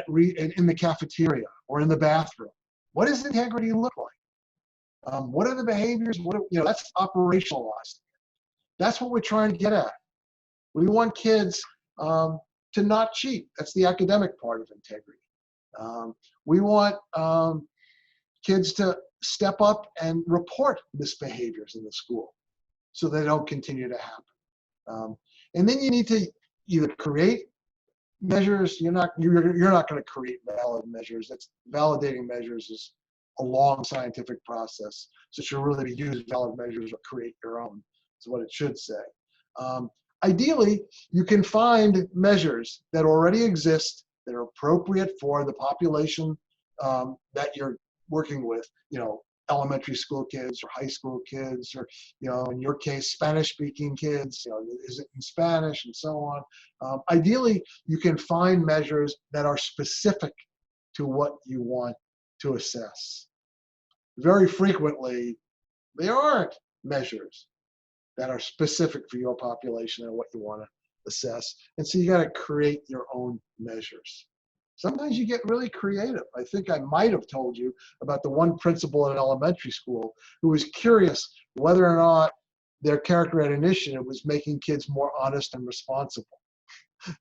in the cafeteria or in the bathroom? What does integrity look like? What are the behaviors? That's operationalized. That's what we're trying to get at. We want kids to not cheat. That's the academic part of integrity. We want kids to step up and report misbehaviors in the school so they don't continue to happen. And then you need to either create measures. You're not going to create valid measures. That's validating measures is a long scientific process. So you're really to use valid measures or create your own. Is what it should say. Ideally, you can find measures that already exist that are appropriate for the population that you're working with. You know, elementary school kids or high school kids, or in your case, Spanish-speaking kids. Is it in Spanish and so on? Ideally, you can find measures that are specific to what you want to assess. Very frequently, there aren't measures that are specific for your population and what you want to assess. And so you got to create your own measures. Sometimes you get really creative. I think I might have told you about the one principal in elementary school who was curious whether or not their character ed initiative was making kids more honest and responsible.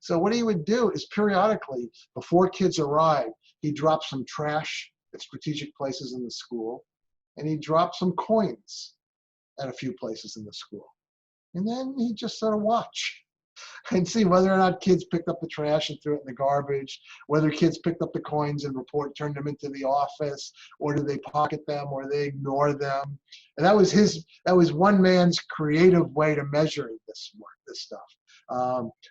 So what he would do is periodically, before kids arrived, he'd drop some trash at strategic places in the school, and he'd drop some coins at a few places in the school. And then he'd just sort of watch and see whether or not kids picked up the trash and threw it in the garbage, whether kids picked up the coins and turned them into the office, or did they pocket them, or they ignore them. And that was one man's creative way to measure this stuff.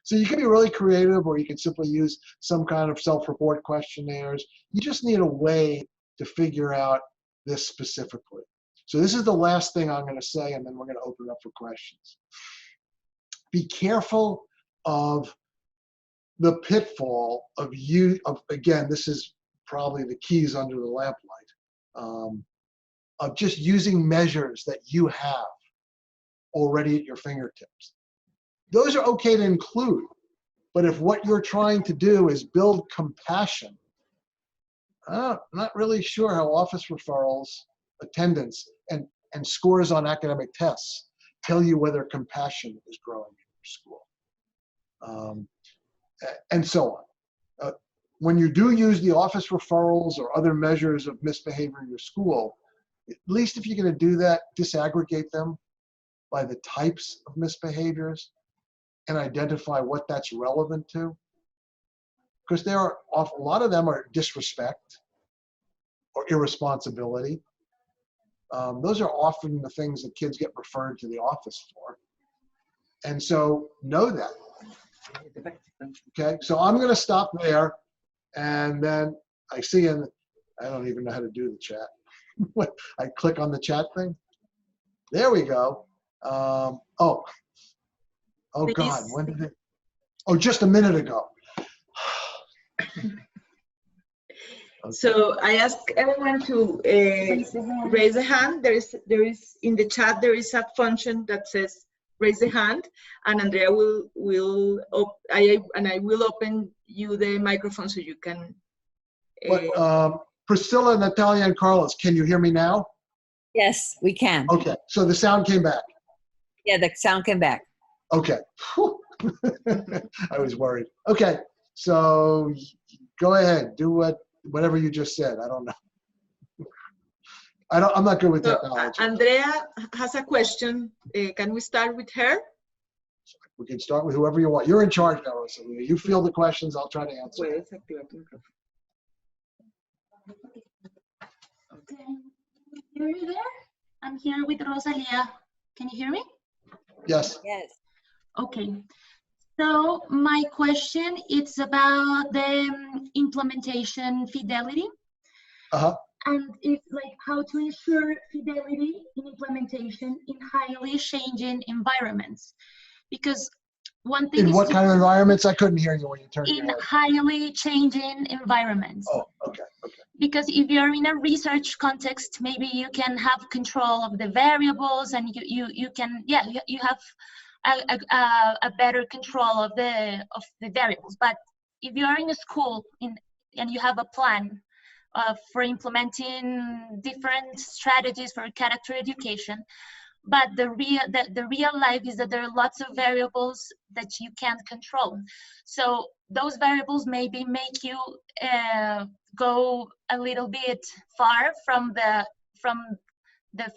So you can be really creative, or you can simply use some kind of self-report questionnaires. You just need a way to figure out this specifically. So this is the last thing I'm going to say, and then we're going to open it up for questions. Be careful of the pitfall of again, this is probably the keys under the lamplight, of just using measures that you have already at your fingertips. Those are okay to include, but if what you're trying to do is build compassion, I'm not really sure how office referrals, attendance, and scores on academic tests tell you whether compassion is growing in your school, and so on. When you do use the office referrals or other measures of misbehavior in your school, at least if you're going to do that, disaggregate them by the types of misbehaviors and identify what that's relevant to. Because a lot of them are disrespect or irresponsibility. Those are often the things that kids get referred to the office for. And so know that. Okay, so I'm going to stop there. And then I see, I don't even know how to do the chat. I click on the chat thing. There we go. Oh God, when did it? Oh, just a minute ago. Okay. So I ask everyone to raise a hand. There is in the chat, there is a function that says raise the hand, and Andrea I will open you the microphone so you can. Priscilla, Natalia, and Carlos, can you hear me now? Yes, we can. Okay, so the sound came back. Yeah, the sound came back. Okay. I was worried. Okay, so go ahead, do whatever you just said. I don't know. I'm not good with technology. Andrea has a question. Can we start with her? We can start with whoever you want. You're in charge now, Rosalia. You field the questions. I'll try to answer. Are you there? I'm here with Rosalia. Can you hear me? Yes. Yes. Okay. So my question is about the implementation fidelity. And it's like how to ensure fidelity in implementation in highly changing environments. Because one thing In is what kind of environments? I couldn't hear you when you turned your in head. highly changing environments. Oh, okay. Because if you're in a research context, maybe you can have control of the variables, and you can, yeah, you have a better control of the variables. But if you are in a school and you have a plan for implementing different strategies for character education, but the real life is that there are lots of variables that you can't control. So those variables maybe make you go a little bit far from the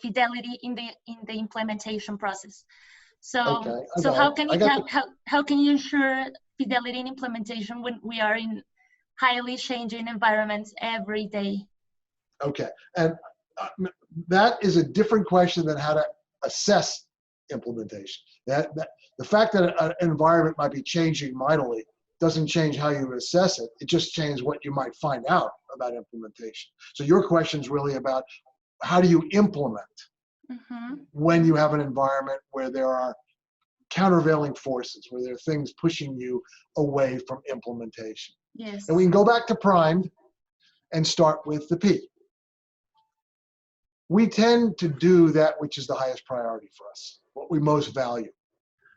fidelity in the implementation process. So Okay. so how can you ensure fidelity in implementation when we are in highly changing environments every day? Okay. And that is a different question than how to assess implementation. The fact that an environment might be changing mightily doesn't change how you assess it. It just changes what you might find out about implementation. So your question is really about how do you implement when you have an environment where there are countervailing forces, where there are things pushing you away from implementation. Yes. And we can go back to PRIMED and start with the P. We tend to do that which is the highest priority for us, what we most value.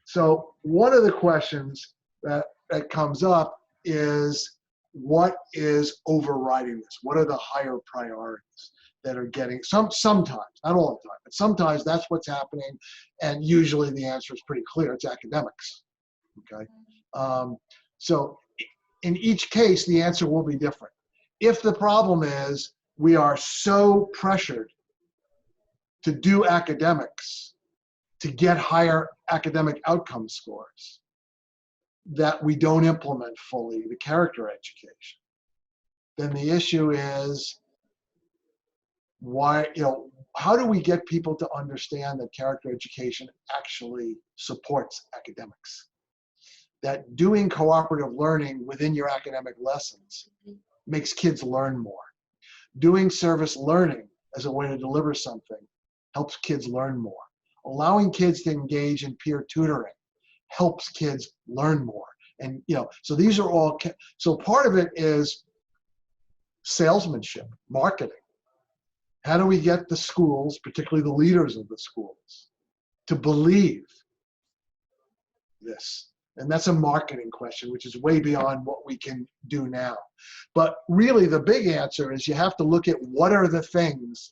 So one of the questions that comes up is, what is overriding this? What are the higher priorities that are getting, sometimes, not all the time, but sometimes that's what's happening, and usually the answer is pretty clear, it's academics, okay? So in each case, the answer will be different. If the problem is we are so pressured to do academics, to get higher academic outcome scores, that we don't implement fully the character education, then the issue is, why, how do we get people to understand that character education actually supports academics? That doing cooperative learning within your academic lessons makes kids learn more. Doing service learning as a way to deliver something helps kids learn more. Allowing kids to engage in peer tutoring helps kids learn more. And, so these are all, so part of it is salesmanship, marketing. How do we get the schools, particularly the leaders of the schools, to believe this? And that's a marketing question, which is way beyond what we can do now. But really the big answer is you have to look at what are the things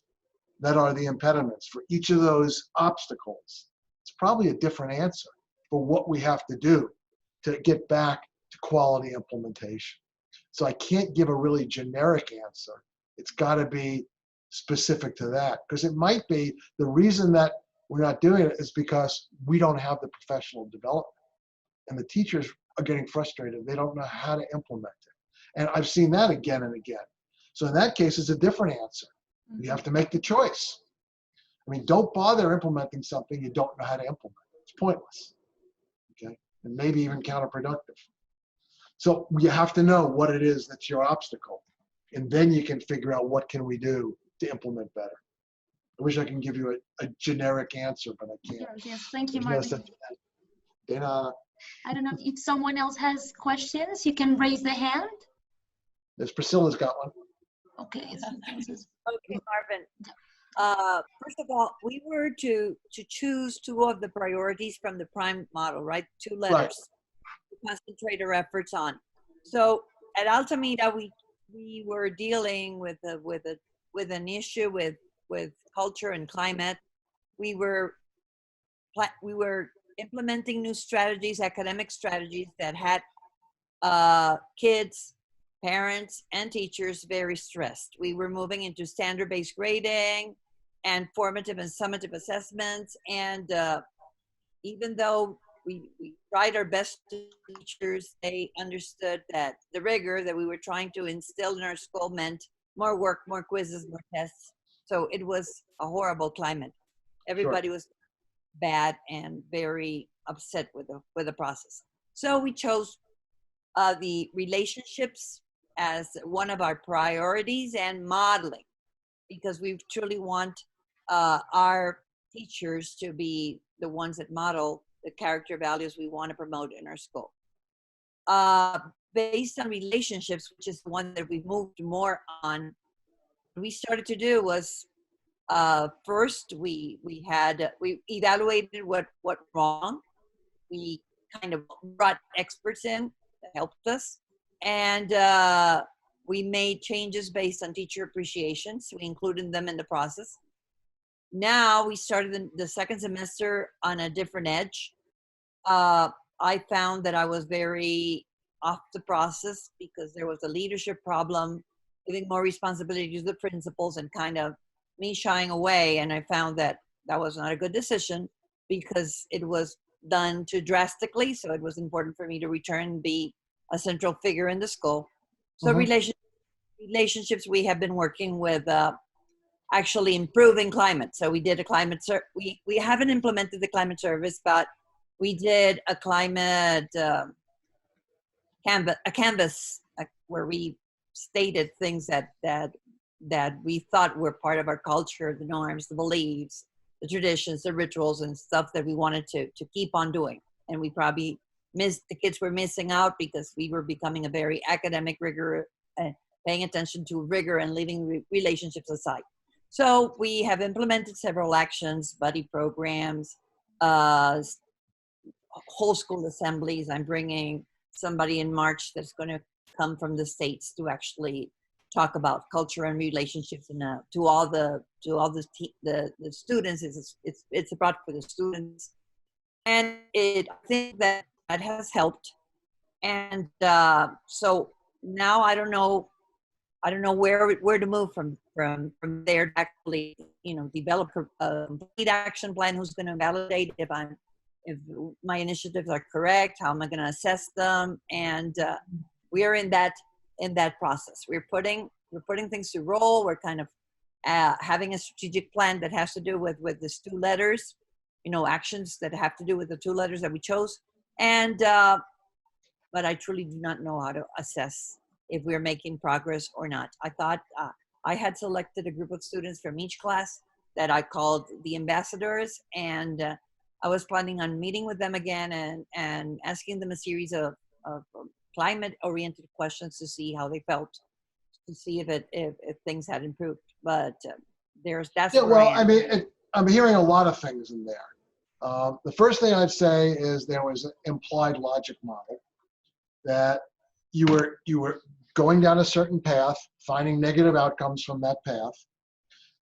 that are the impediments for each of those obstacles. It's probably a different answer for what we have to do to get back to quality implementation. So I can't give a really generic answer. It's got to be specific to that, because it might be the reason that we're not doing it is because we don't have the professional development, and the teachers are getting frustrated. They don't know how to implement it. And I've seen that again and again. So in that case, it's a different answer. You have to make the choice. I mean, don't bother implementing something you don't know how to implement. It's pointless, okay? And maybe even counterproductive. So you have to know what it is that's your obstacle, and then you can figure out what can we do to implement better. I wish I can give you a generic answer, but I can't. Yes, thank you, There's Marvin. I don't know if someone else has questions. You can raise the hand. There's Priscilla's got one. Okay. Okay, Marvin. First of all, we were to choose two of the priorities from the PRIMED model, right? Two letters Right. to concentrate our efforts on. So at Altamira, we were dealing with an issue with culture and climate. We were implementing new strategies, academic strategies that had kids, parents, and teachers very stressed. We were moving into standard-based grading and formative and summative assessments. And even though we tried our best to teachers, they understood that the rigor that we were trying to instill in our school meant more work, more quizzes, more tests. So it was a horrible climate. Everybody was bad and very upset with the process. So we chose the relationships as one of our priorities and modeling. because we truly want our teachers to be the ones that model the character values we want to promote in our school. Based on relationships, which is the one that we moved more on, what we started to do was first we evaluated what wrong. We kind of brought experts in that helped us, and we made changes based on teacher appreciation. So we included them in the process. Now we started the second semester on a different edge. I found that I was very off the process because there was a leadership problem, giving more responsibility to the principals and kind of me shying away. And I found that that was not a good decision because it was done too drastically. So it was important for me to return and be a central figure in the school. So relationships, we have been working with actually improving climate. So we did a climate, we haven't implemented the climate service, but we did a climate canvas where we stated things that we thought were part of our culture, the norms, the beliefs, the traditions, the rituals, and stuff that we wanted to keep on doing. And we probably the kids were missing out because we were becoming a very academic rigor, paying attention to rigor and leaving relationships aside. So we have implemented several actions, buddy programs, whole school assemblies. I'm bringing somebody in March that's going to come from the States to actually talk about culture and relationships, and to all the students. It's a product for the students, and I think that has helped. And so now I don't know where to move from there to actually, develop a complete action plan. Who's going to validate if my initiatives are correct? How am I going to assess them? And we are in that process. We're putting things to roll. We're kind of having a strategic plan that has to do with these 2 letters, actions that have to do with the 2 letters that we chose. And but I truly do not know how to assess if we're making progress or not. I thought I had selected a group of students from each class that I called the ambassadors, and I was planning on meeting with them again and asking them a series of climate-oriented questions to see how they felt, to see if things had improved. But I'm hearing a lot of things in there. The first thing I'd say is there was an implied logic model that you were going down a certain path, finding negative outcomes from that path,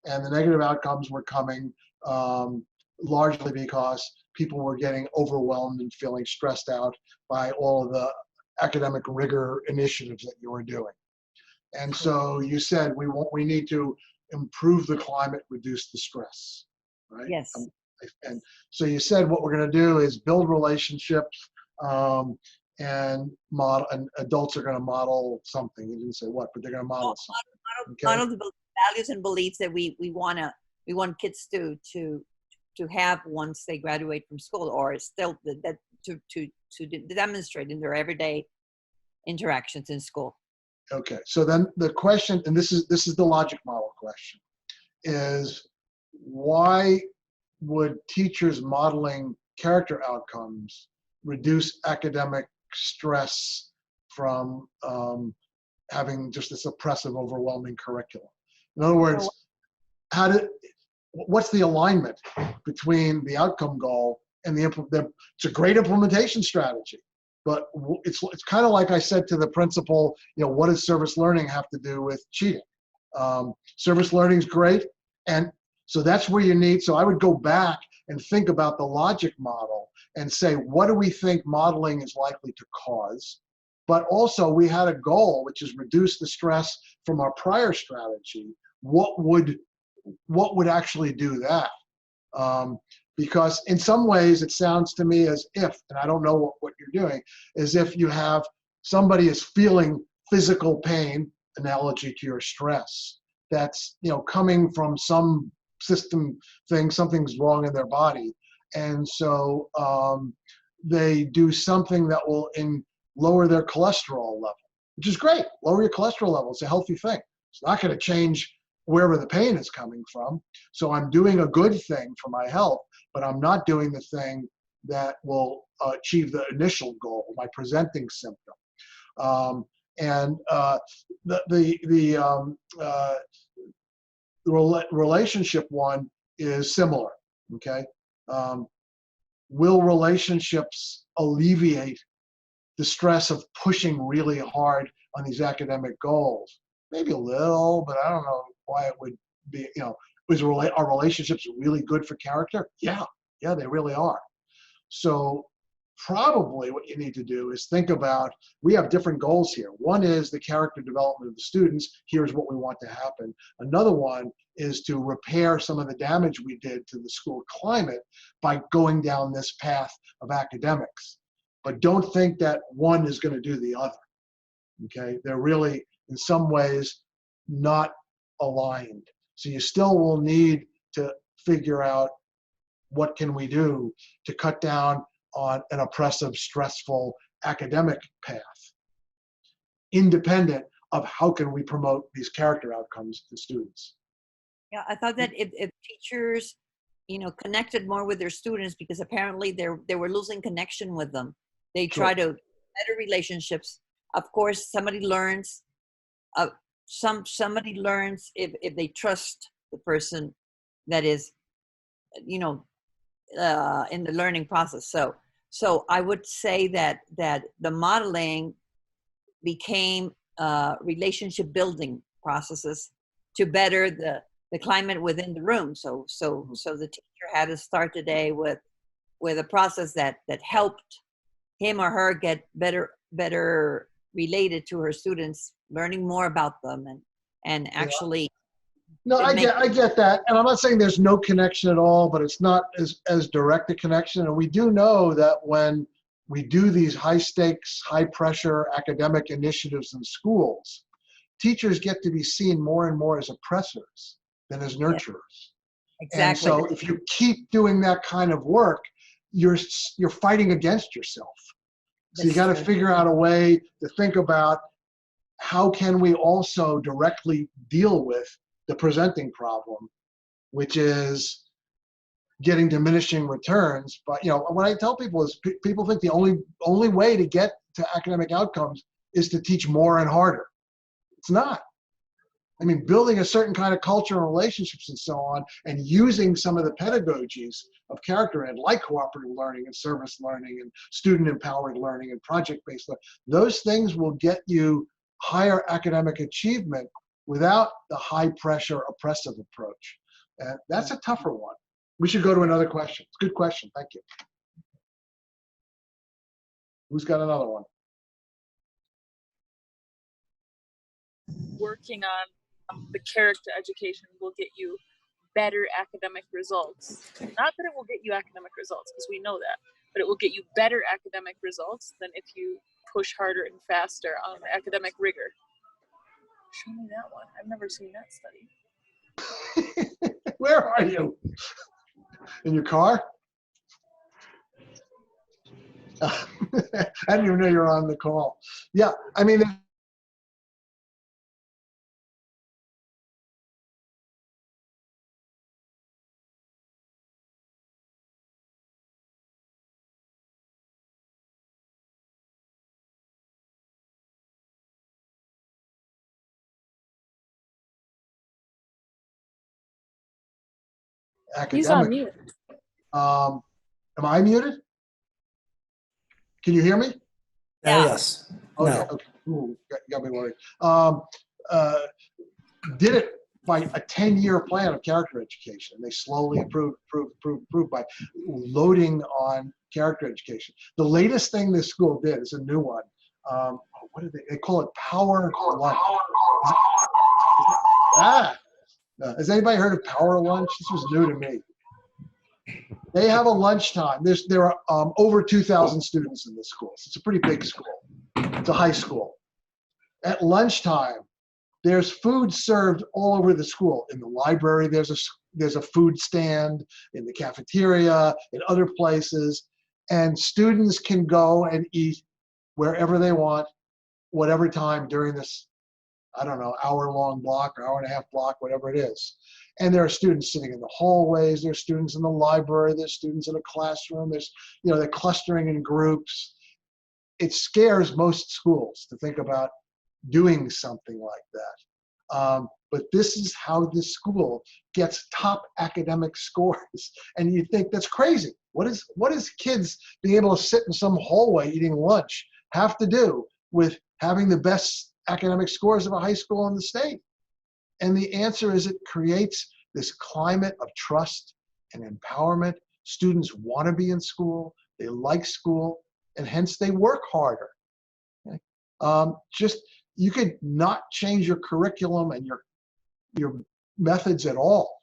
and the negative outcomes were coming largely because people were getting overwhelmed and feeling stressed out by all of the academic rigor initiatives that you were doing. And so you said we need to improve the climate, reduce the stress, right? Yes. And so you said what we're going to do is build relationships, and model, and adults are going to model something. You didn't say what, but they're going to model something. Model the values and beliefs that we want kids to have once they graduate from school, or still that to demonstrate in their everyday interactions in school. Okay, so then the question, and this is the logic model question, is why would teachers modeling character outcomes reduce academic stress from having just this oppressive, overwhelming curriculum? In other words, what's the alignment between the outcome goal and it's a great implementation strategy, but it's kind of like I said to the principal, what does service learning have to do with cheating? Service learning is great, and so that's where you need, so I would go back and think about the logic model and say, what do we think modeling is likely to cause? But also we had a goal, which is reduce the stress from our prior strategy. What would actually do that? Because in some ways it sounds to me as if, and I don't know what you're doing, as if you have somebody is feeling physical pain, analogy to your stress, that's coming from some system thing, something's wrong in their body. And so they do something that will lower their cholesterol level, which is great. Lower your cholesterol level, it's a healthy thing. It's not going to change wherever the pain is coming from. So I'm doing a good thing for my health, but I'm not doing the thing that will achieve the initial goal, my presenting symptom. The relationship one is similar, okay? Will relationships alleviate the stress of pushing really hard on these academic goals? Maybe a little, but I don't know why it would be, are relationships really good for character? Yeah, they really are. So probably what you need to do is think about, we have different goals here. One is the character development of the students. Here's what we want to happen. Another one is to repair some of the damage we did to the school climate by going down this path of academics. But don't think that one is going to do the other, okay? They're really, in some ways, not aligned. So you still will need to figure out what can we do to cut down on an oppressive, stressful academic path, independent of how can we promote these character outcomes to students. Yeah, I thought that if teachers, connected more with their students, because apparently they were losing connection with them. They try to better relationships. Of course, somebody learns. Somebody learns if they trust the person that is, in the learning process. So I would say that the modeling became relationship building processes to better the climate within the room. So the teacher had to start the day with a process that helped him or her get better related to her students, learning more about them and actually. No, I get that. And I'm not saying there's no connection at all, but it's not as direct a connection. And we do know that when we do these high stakes, high pressure academic initiatives in schools, teachers get to be seen more and more as oppressors than as nurturers. Exactly. And so if you keep doing that kind of work, you're fighting against yourself. So you got to figure out a way to think about how can we also directly deal with the presenting problem, which is getting diminishing returns. But what I tell people is people think the only way to get to academic outcomes is to teach more and harder. It's not. I mean, building a certain kind of culture and relationships and so on, and using some of the pedagogies of character ed, like cooperative learning and service learning and student-empowered learning and project-based learning, those things will get you higher academic achievement without the high-pressure, oppressive approach. And that's a tougher one. We should go to another question. It's a good question. Thank you. Who's got another one? Working on the character education will get you better academic results. Not that it will get you academic results, because we know that, but it will get you better academic results than if you push harder and faster on academic rigor. Show me that one. I've never seen that study. Where are you? In your car? I didn't even know you were on the call. Yeah, I mean, academic. He's on mute. Am I muted? Can you hear me? Yeah. Yes. Okay. No. Okay. Ooh, got me worried. Did it by a 10-year plan of character education. They slowly improved by loading on character education. The latest thing this school did is a new one. What do they call it? Power Lunch. Has anybody heard of Power Lunch? This was new to me. They have a lunchtime. There are over 2,000 students in this school. So it's a pretty big school. It's a high school. At lunchtime, there's food served all over the school. In the library, there's a food stand. In the cafeteria, in other places. And students can go and eat wherever they want, whatever time during this I don't know, hour-long block or hour-and-a-half block, whatever it is. And there are students sitting in the hallways, there's students in the library, there's students in a classroom, there's, they're clustering in groups. It scares most schools to think about doing something like that. But this is how this school gets top academic scores. And you think that's crazy. What is kids being able to sit in some hallway eating lunch have to do with having the best academic scores of a high school in the state? And the answer is it creates this climate of trust and empowerment. Students want to be in school, they like school, and hence they work harder. Okay? You could not change your curriculum and your methods at all.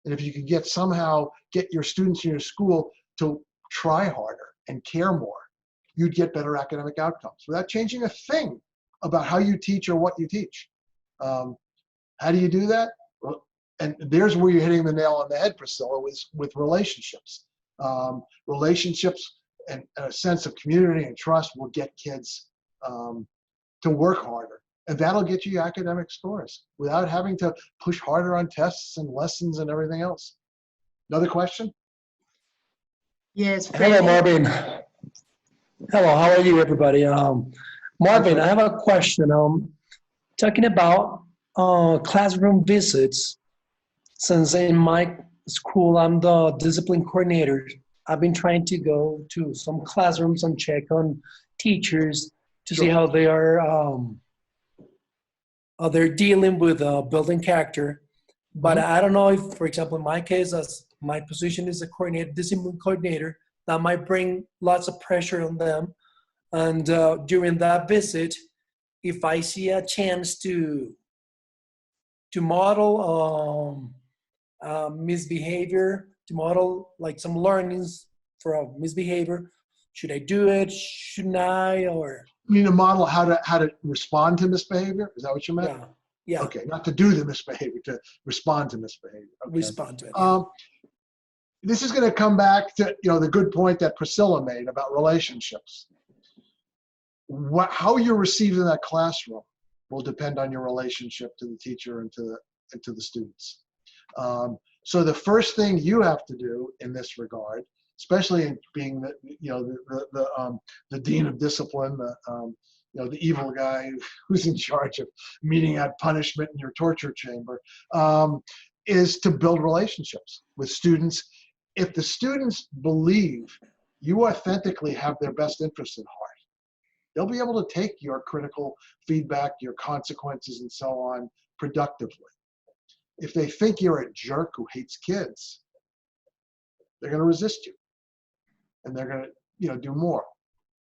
And if you could somehow get your students in your school to try harder and care more, you'd get better academic outcomes without changing a thing about how you teach or what you teach. How do you do that? Well, and there's where you're hitting the nail on the head, Priscilla, with relationships. Relationships and a sense of community and trust will get kids to work harder. And that'll get you academic scores without having to push harder on tests and lessons and everything else. Another question? Yes. Hello, Marvin. Hello, how are you, everybody? Marvin, I have a question. Talking about classroom visits. Since in my school, I'm the discipline coordinator, I've been trying to go to some classrooms and check on teachers to see how they are they're dealing with building character. But I don't know if, for example, in my case, as my position is a coordinator, discipline coordinator, that might bring lots of pressure on them. And during that visit, if I see a chance to model misbehavior, to model like some learnings for misbehavior, should I do it? Shouldn't I? Or you mean to model how to respond to misbehavior? Is that what you meant? yeah, yeah. Okay, not to do the misbehavior, to respond to misbehavior. Okay. Respond to it. Yeah. This is going to come back to the good point that Priscilla made about relationships. How you're received in that classroom will depend on your relationship to the teacher and to the students. So the first thing you have to do in this regard, especially in being the dean of discipline, the evil guy who's in charge of meting out punishment in your torture chamber, is to build relationships with students. If the students believe you authentically have their best interests at heart, they'll be able to take your critical feedback, your consequences, and so on productively. If they think you're a jerk who hates kids, they're going to resist you, and they're going to do more.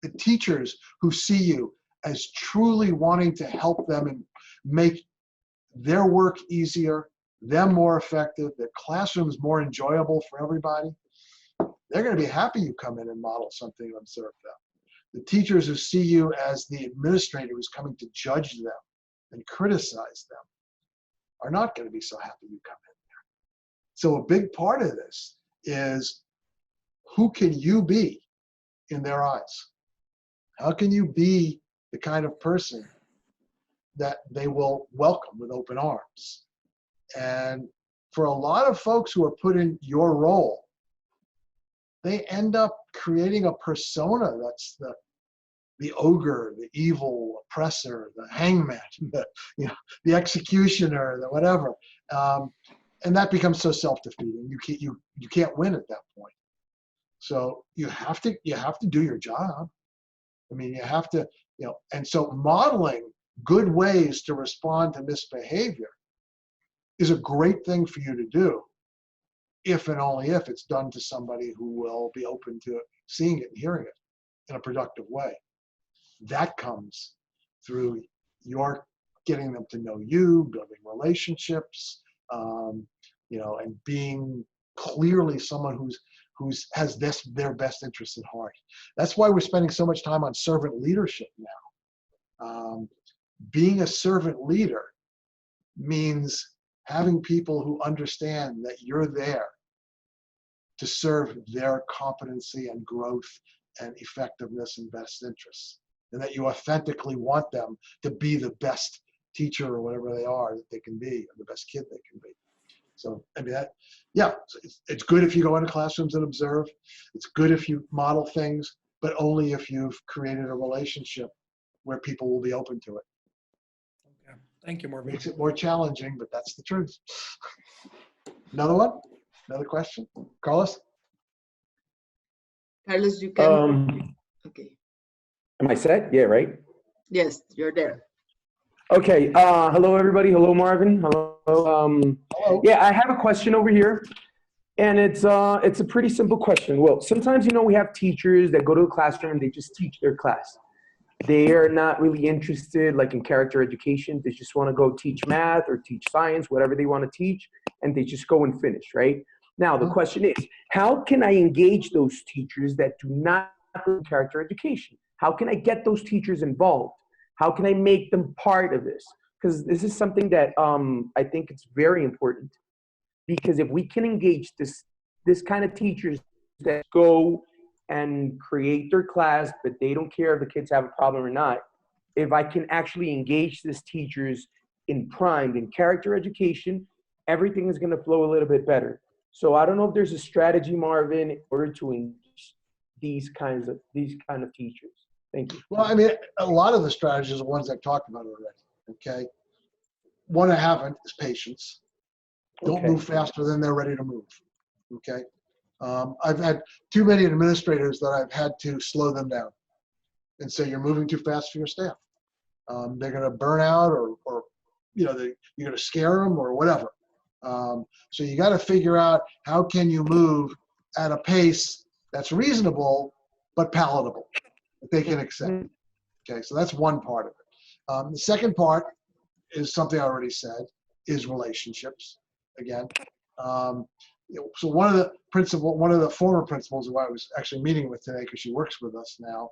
The teachers who see you as truly wanting to help them and make their work easier, them more effective, their classrooms more enjoyable for everybody, they're going to be happy you come in and model something and observe them. The teachers who see you as the administrator who's coming to judge them and criticize them are not going to be so happy you come in there. So a big part of this is, who can you be in their eyes? How can you be the kind of person that they will welcome with open arms? And for a lot of folks who are put in your role, they end up creating a persona that's the ogre, the evil oppressor, the hangman, the executioner, the whatever, and that becomes so self-defeating. You can't win at that point. So you have to do your job. I mean, you have to, and so modeling good ways to respond to misbehavior is a great thing for you to do, if and only if it's done to somebody who will be open to seeing it and hearing it in a productive way. That comes through your getting them to know you, building relationships, and being clearly someone who has their best interests at heart. That's why we're spending so much time on servant leadership now. Being a servant leader means having people who understand that you're there to serve their competency and growth and effectiveness and best interests, and that you authentically want them to be the best teacher or whatever they are that they can be, or the best kid they can be. So, I mean, yeah, it's good if you go into classrooms and observe. It's good if you model things, but only if you've created a relationship where people will be open to it. Okay. Thank you, Marvin. Makes it more challenging, but that's the truth. Another one? Another question? Carlos? Carlos, you can. Okay. Am I set? Yeah, right? Yes, you're there. Okay. Hello, everybody. Hello, Marvin. Hello. Hello. Yeah, I have a question over here, and it's a pretty simple question. Well, sometimes, you know, we have teachers that go to a classroom and they just teach their class. They are not really interested, like, in character education. They just want to go teach math or teach science, whatever they want to teach, and they just go and finish, right? Now, the question is, how can I engage those teachers that do not do character education? How can I get those teachers involved? How can I make them part of this? Because this is something that I think it's very important. Because if we can engage this kind of teachers that go and create their class, but they don't care if the kids have a problem or not, if I can actually engage these teachers in primed in character education, everything is going to flow a little bit better. So I don't know if there's a strategy, Marvin, in order to engage these kind of teachers. Thank you. Well, I mean, a lot of the strategies are ones I've talked about already, okay? One I haven't is patience. Don't move faster than they're ready to move, okay? I've had too many administrators that I've had to slow them down and say, you're moving too fast for your staff. They're gonna burn out or you know, you're gonna scare them or whatever. So you gotta figure out how can you move at a pace that's reasonable but palatable, that they can accept. Okay, so that's one part of it. The second part is something I already said, is relationships. Again, so one of the former principals who I was actually meeting with today, because she works with us now,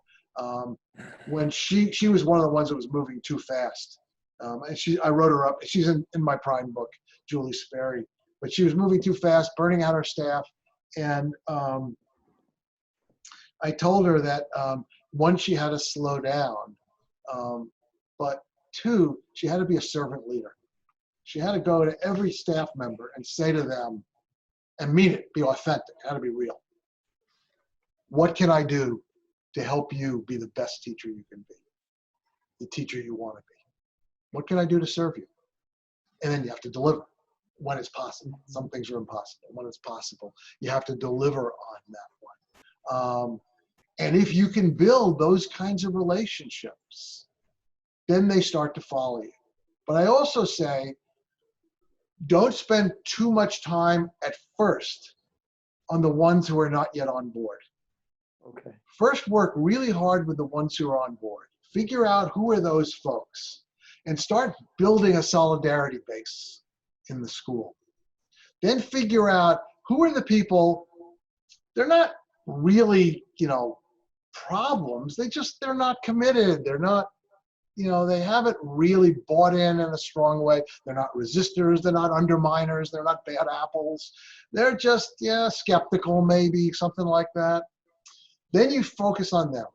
when she was one of the ones that was moving too fast. And I wrote her up. She's in my Prime book, Julie Sperry, but she was moving too fast, burning out her staff, and I told her that one, she had to slow down, but two, she had to be a servant leader. She had to go to every staff member and say to them, and mean it, be authentic, had to be real. What can I do to help you be the best teacher you can be, the teacher you want to be? What can I do to serve you? And then you have to deliver when it's possible. Some things are impossible. When it's possible, you have to deliver on that one. And if you can build those kinds of relationships, then they start to follow you. But I also say, don't spend too much time at first on the ones who are not yet on board. Okay. First, work really hard with the ones who are on board. Figure out who are those folks and start building a solidarity base in the school. Then figure out who are the people, they're not really, you know, problems. They're not committed. They're not, you know, they haven't really bought in a strong way. They're not resistors. They're not underminers. They're not bad apples. They're just, yeah, skeptical, maybe, something like that. Then you focus on them.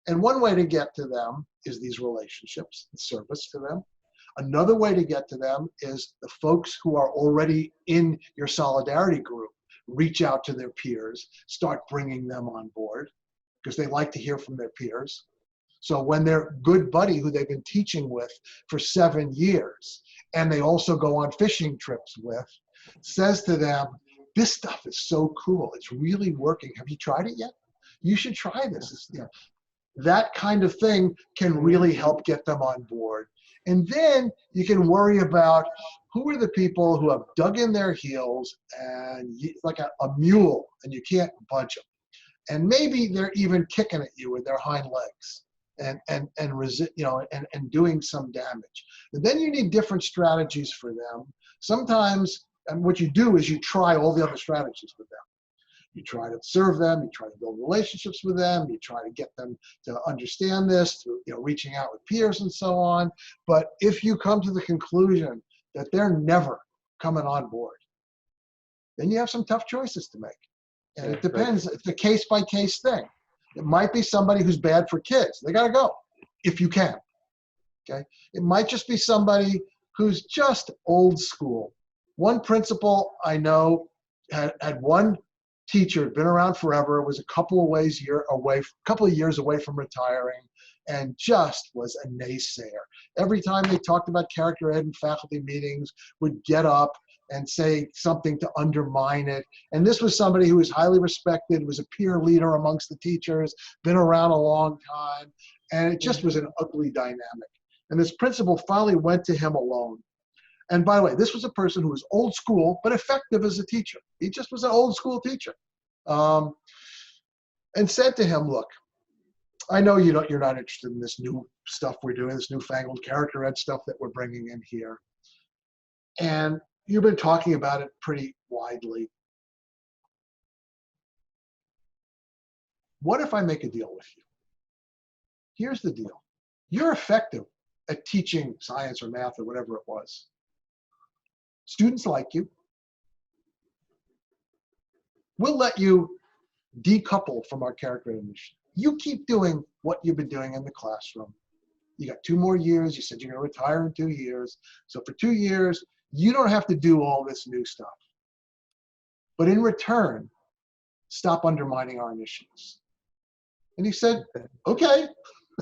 And one way to get to them is these relationships and service to them. Another way to get to them is the folks who are already in your solidarity group. Reach out to their peers, start bringing them on board, because they like to hear from their peers. So when their good buddy who they've been teaching with for 7 years, and they also go on fishing trips with, says to them, this stuff is so cool, it's really working. Have you tried it yet? You should try this. It's, you know, that kind of thing can really help get them on board. And then you can worry about who are the people who have dug in their heels and like a mule, and you can't budge them. And maybe they're even kicking at you with their hind legs and doing some damage. And then you need different strategies for them. Sometimes, and what you do is you try all the other strategies with them. You try to serve them, you try to build relationships with them, you try to get them to understand this through, you know, reaching out with peers and so on. But if you come to the conclusion that they're never coming on board, then you have some tough choices to make. And it depends, it's a case-by-case thing. It might be somebody who's bad for kids. They gotta go, if you can. Okay, it might just be somebody who's just old school. One principal I know had one teacher, been around forever, was a couple of years away from retiring, and just was a naysayer. Every time they talked about character ed in faculty meetings, would get up and say something to undermine it. And this was somebody who was highly respected, was a peer leader amongst the teachers, been around a long time, and it just was an ugly dynamic. And this principal finally went to him alone. And by the way, this was a person who was old school, but effective as a teacher. He just was an old school teacher. And said to him, look, I know you're not interested in this new stuff we're doing, this newfangled character ed stuff that we're bringing in here. And you've been talking about it pretty widely. What if I make a deal with you? Here's the deal. You're effective at teaching science or math or whatever it was. Students like you. We'll let you decouple from our character ed initiative. You keep doing what you've been doing in the classroom. You got 2 more years. You said you're going to retire in 2 years. So for 2 years, you don't have to do all this new stuff. But in return, stop undermining our initiatives. And he said, okay,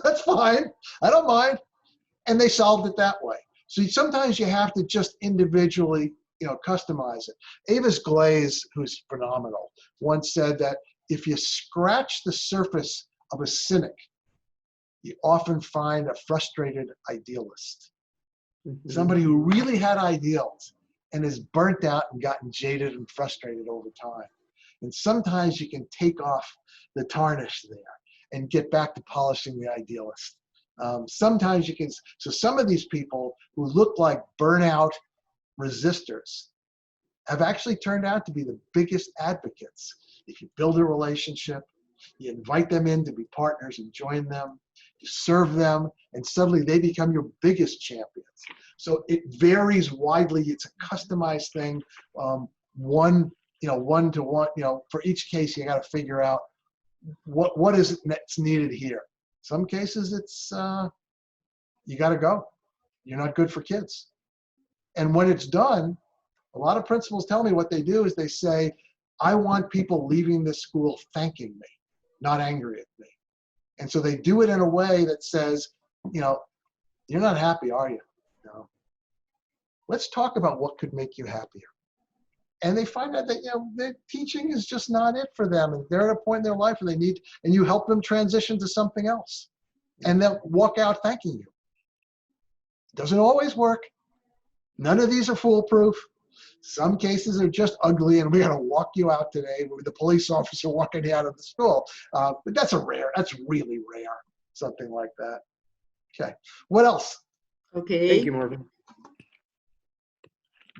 that's fine. I don't mind. And they solved it that way. So sometimes you have to just individually, customize it. Avis Glaze, who's phenomenal, once said that if you scratch the surface of a cynic, you often find a frustrated idealist. Somebody who really had ideals and is burnt out and gotten jaded and frustrated over time. And sometimes you can take off the tarnish there and get back to polishing the idealist. Sometimes you can, so some of these people who look like burnout resistors have actually turned out to be the biggest advocates. If you build a relationship, you invite them in to be partners and join them, you serve them, and suddenly they become your biggest champions. So it varies widely. It's a customized thing. One to one, for each case, you got to figure out what is it that's needed here. Some cases it's, you got to go. You're not good for kids. And when it's done, a lot of principals tell me what they do is they say, I want people leaving this school thanking me, not angry at me. And so they do it in a way that says, you're not happy, are you? No. Let's talk about what could make you happier. And they find out that, their teaching is just not it for them. And they're at a point in their life where they need, and you help them transition to something else. And they'll walk out thanking you. Doesn't always work. None of these are foolproof. Some cases are just ugly, and we got to walk you out today with the police officer walking you out of the school. But that's really rare, something like that. Okay, what else? Okay. Thank you, Marvin.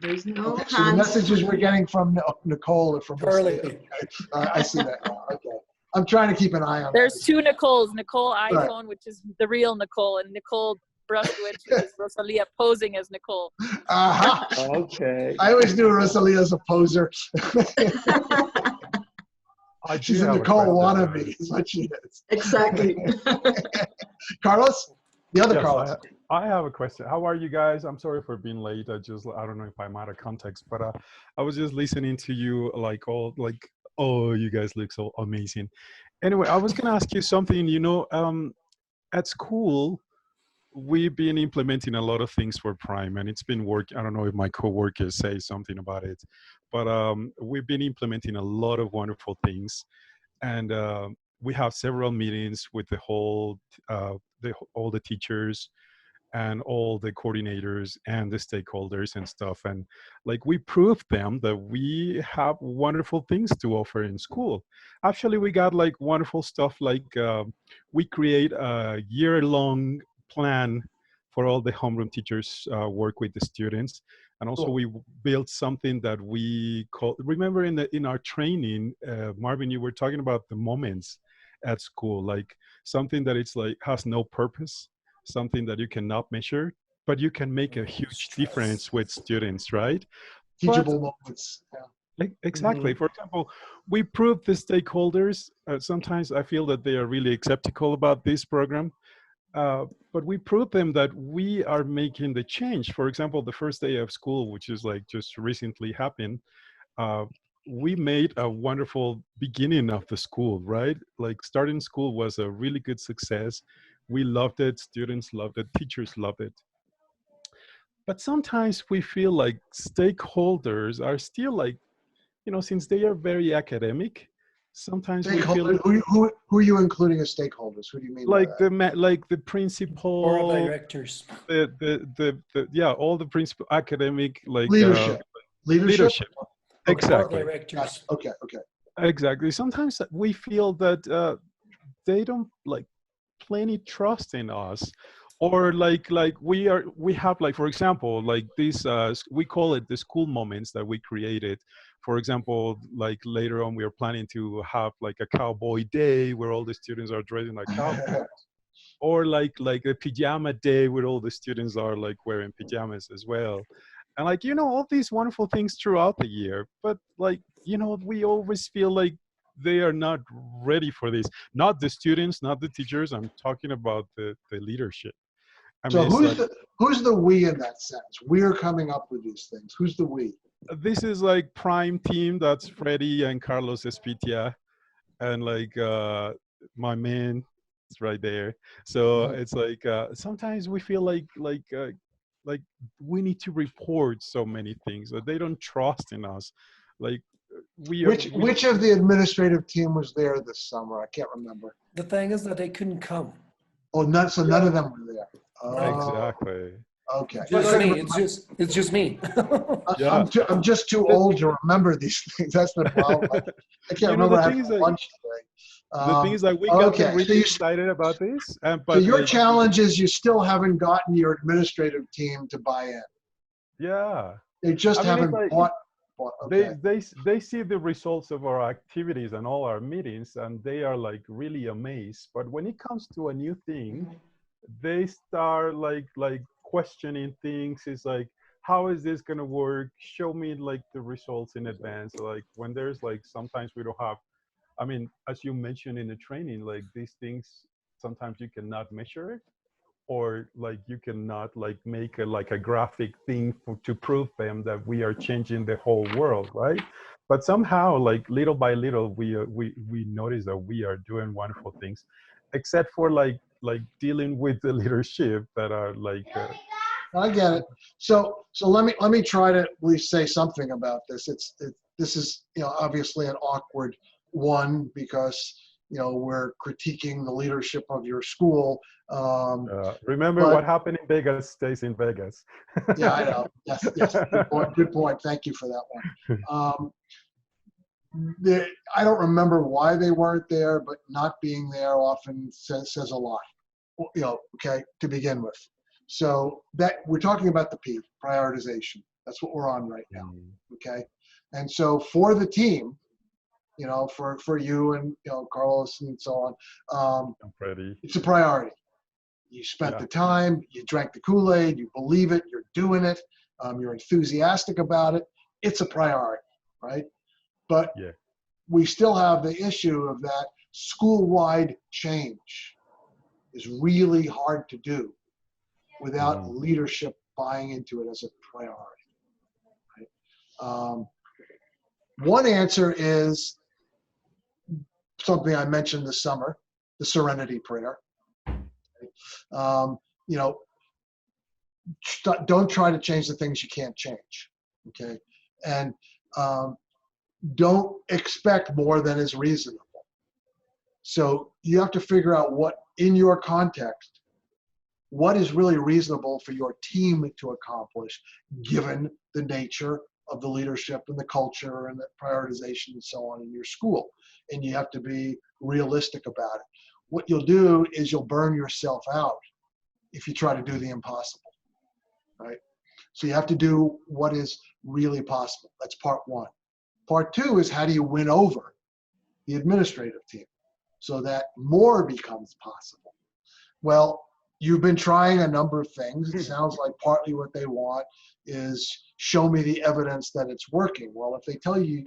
There's no Okay, so the hands. messages we're getting from Nicole are from Charlie. Okay. I see that now. Okay. I'm trying to keep an eye on There's that. 2 Nicoles. Nicole Right. iPhone, which is the real Nicole, and Nicole Berkowitz, which is Rosalia posing as Nicole. Uh-huh. Okay. I always knew Rosalia's a poser. I do She's a have Nicole question, wannabe, is what she is. Exactly. Carlos? The other Yes, Carlos. I have a question. How are you guys? I'm sorry for being late. I don't know if I'm out of context, but I was just listening to you oh, you guys look so amazing. Anyway, I was gonna ask you something, at school, we've been implementing a lot of things for Prime, and it's been working. I don't know if my coworkers say something about it, but we've been implementing a lot of wonderful things, and we have several meetings with all the teachers and all the coordinators and the stakeholders and stuff, and we proved them that we have wonderful things to offer in school. Actually, we got wonderful stuff we create a year-long plan for all the homeroom teachers work with the students. And also we built something that we call, remember in our training, Marvin, you were talking about the moments at school, something that has no purpose, something that you cannot measure, but you can make a huge difference with students, right? Teachable moments. Yeah. Exactly. For example, we proved the stakeholders, sometimes I feel that they are really skeptical about this program, But we proved them that we are making the change. For example, the first day of school, which is like just recently happened, we made a wonderful beginning of the school, right? Like starting school was a really good success. We loved it. Students loved it. Teachers loved it. But sometimes we feel like stakeholders are still like, you know, since they are very academic, sometimes we feel like, who are you including as stakeholders? Who do you mean by like that? like the principal, Board of directors. the yeah, all the principal academic like Leadership. leadership. Okay. Exactly. Board of directors. Okay. Exactly. Sometimes we feel that they don't like plenty trust in us, or like we have like, for example, like these we call it the school moments that we created. For example, like later on we are planning to have like a cowboy day where all the students are dressing like cowboys, or like a pajama day where all the students are like wearing pajamas as well. And like, you know, all these wonderful things throughout the year, but like, you know, we always feel like they are not ready for this. Not the students, not the teachers. I'm talking about the leadership. I So mean, it's who's the we in that sense? We're coming up with these things. Who's the we? this is like prime team. That's Freddie and Carlos Espitia, and like my man is right there. So it's like sometimes we feel like we need to report so many things that they don't trust in us. Like Which of the administrative team was there this summer? I can't remember. The thing is that they couldn't come. Oh, none of them were there. Oh, exactly. okay. Just me. It's just me. Yeah. I'm just too old to remember these things. That's the problem. I can't remember having lunch today. The thing is that we got okay. really excited about this. But so your challenge is you still haven't gotten your administrative team to buy in. Yeah. They just haven't bought. Okay. They see the results of our activities and all our meetings, and they are like really amazed. But when it comes to a new thing, they start like questioning things. It's like, how is this gonna work? Show me like the results in advance. Like when there's like, sometimes we don't have, I mean, as you mentioned in the training, like these things, sometimes you cannot measure it, or like you cannot like make a graphic thing to prove them that we are changing the whole world, right? But somehow, like little by little, we notice that we are doing wonderful things, except for like dealing with the leadership that are like. I get it. So let me try to at least say something about this. This is, you know, obviously an awkward one because, you know, we're critiquing the leadership of your school. Remember what happened in Vegas stays in Vegas. Yeah, I know. Yes. Good point. Thank you for that one. I don't remember why they weren't there, but not being there often says a lot, you know, okay, to begin with. So that we're talking about the P, prioritization. That's what we're on right now, okay? And so for the team, you know, for you and, you know, Carlos and so on, it's a priority. You spent the time, you drank the Kool-Aid, you believe it, you're doing it, you're enthusiastic about it. It's a priority, right? But we still have the issue of that school-wide change is really hard to do without leadership buying into it as a priority. Right? One answer is something I mentioned this summer, the serenity prayer. You know, don't try to change the things you can't change, okay? And don't expect more than is reasonable. So you have to figure out what, in your context, what is really reasonable for your team to accomplish, given the nature of the leadership and the culture and the prioritization and so on in your school. And you have to be realistic about it. What you'll do is you'll burn yourself out if you try to do the impossible, right? So you have to do what is really possible. That's part one. Part two is how do you win over the administrative team so that more becomes possible? Well, you've been trying a number of things. It sounds like partly what they want is show me the evidence that it's working. Well, if they tell you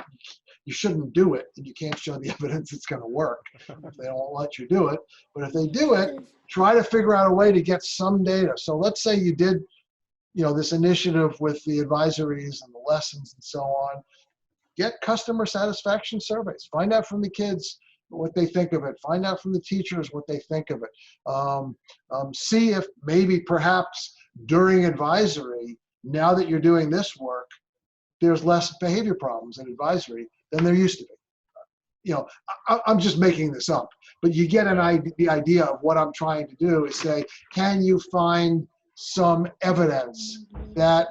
you shouldn't do it, and you can't show the evidence it's going to work if they don't let you do it. But if they do it, try to figure out a way to get some data. So let's say you did, this initiative with the advisories and the lessons and so on. Get customer satisfaction surveys. Find out from the kids what they think of it. Find out from the teachers what they think of it. See if maybe perhaps during advisory, now that you're doing this work, there's less behavior problems in advisory than there used to be. I'm just making this up, but you get the idea of what I'm trying to do is say, can you find some evidence that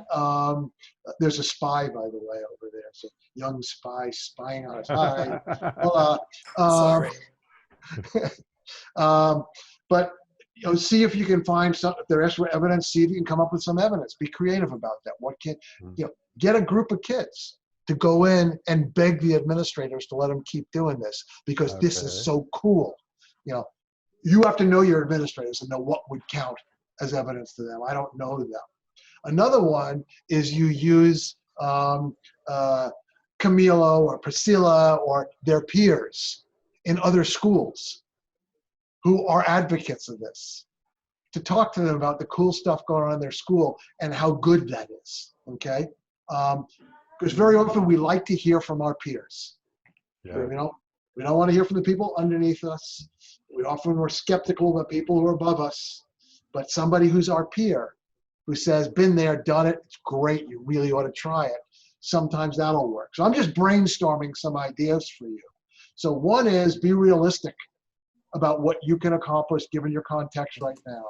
there's a spy, by the way, over there. So young spy spying on a spy. Sorry. But see if you can find some. If there's evidence, see if you can come up with some evidence. Be creative about that. What can get a group of kids to go in and beg the administrators to let them keep doing this because this is so cool. You have to know your administrators and know what would count as evidence to them. I don't know them. Another one is you use Camilo or Priscilla or their peers in other schools who are advocates of this to talk to them about the cool stuff going on in their school and how good that is, okay? Because very often we like to hear from our peers. Yeah. We don't want to hear from the people underneath us. We often are skeptical of people who are above us, but somebody who's our peer, who says, been there, done it, it's great, you really ought to try it. Sometimes that'll work. So I'm just brainstorming some ideas for you. So one is be realistic about what you can accomplish given your context right now.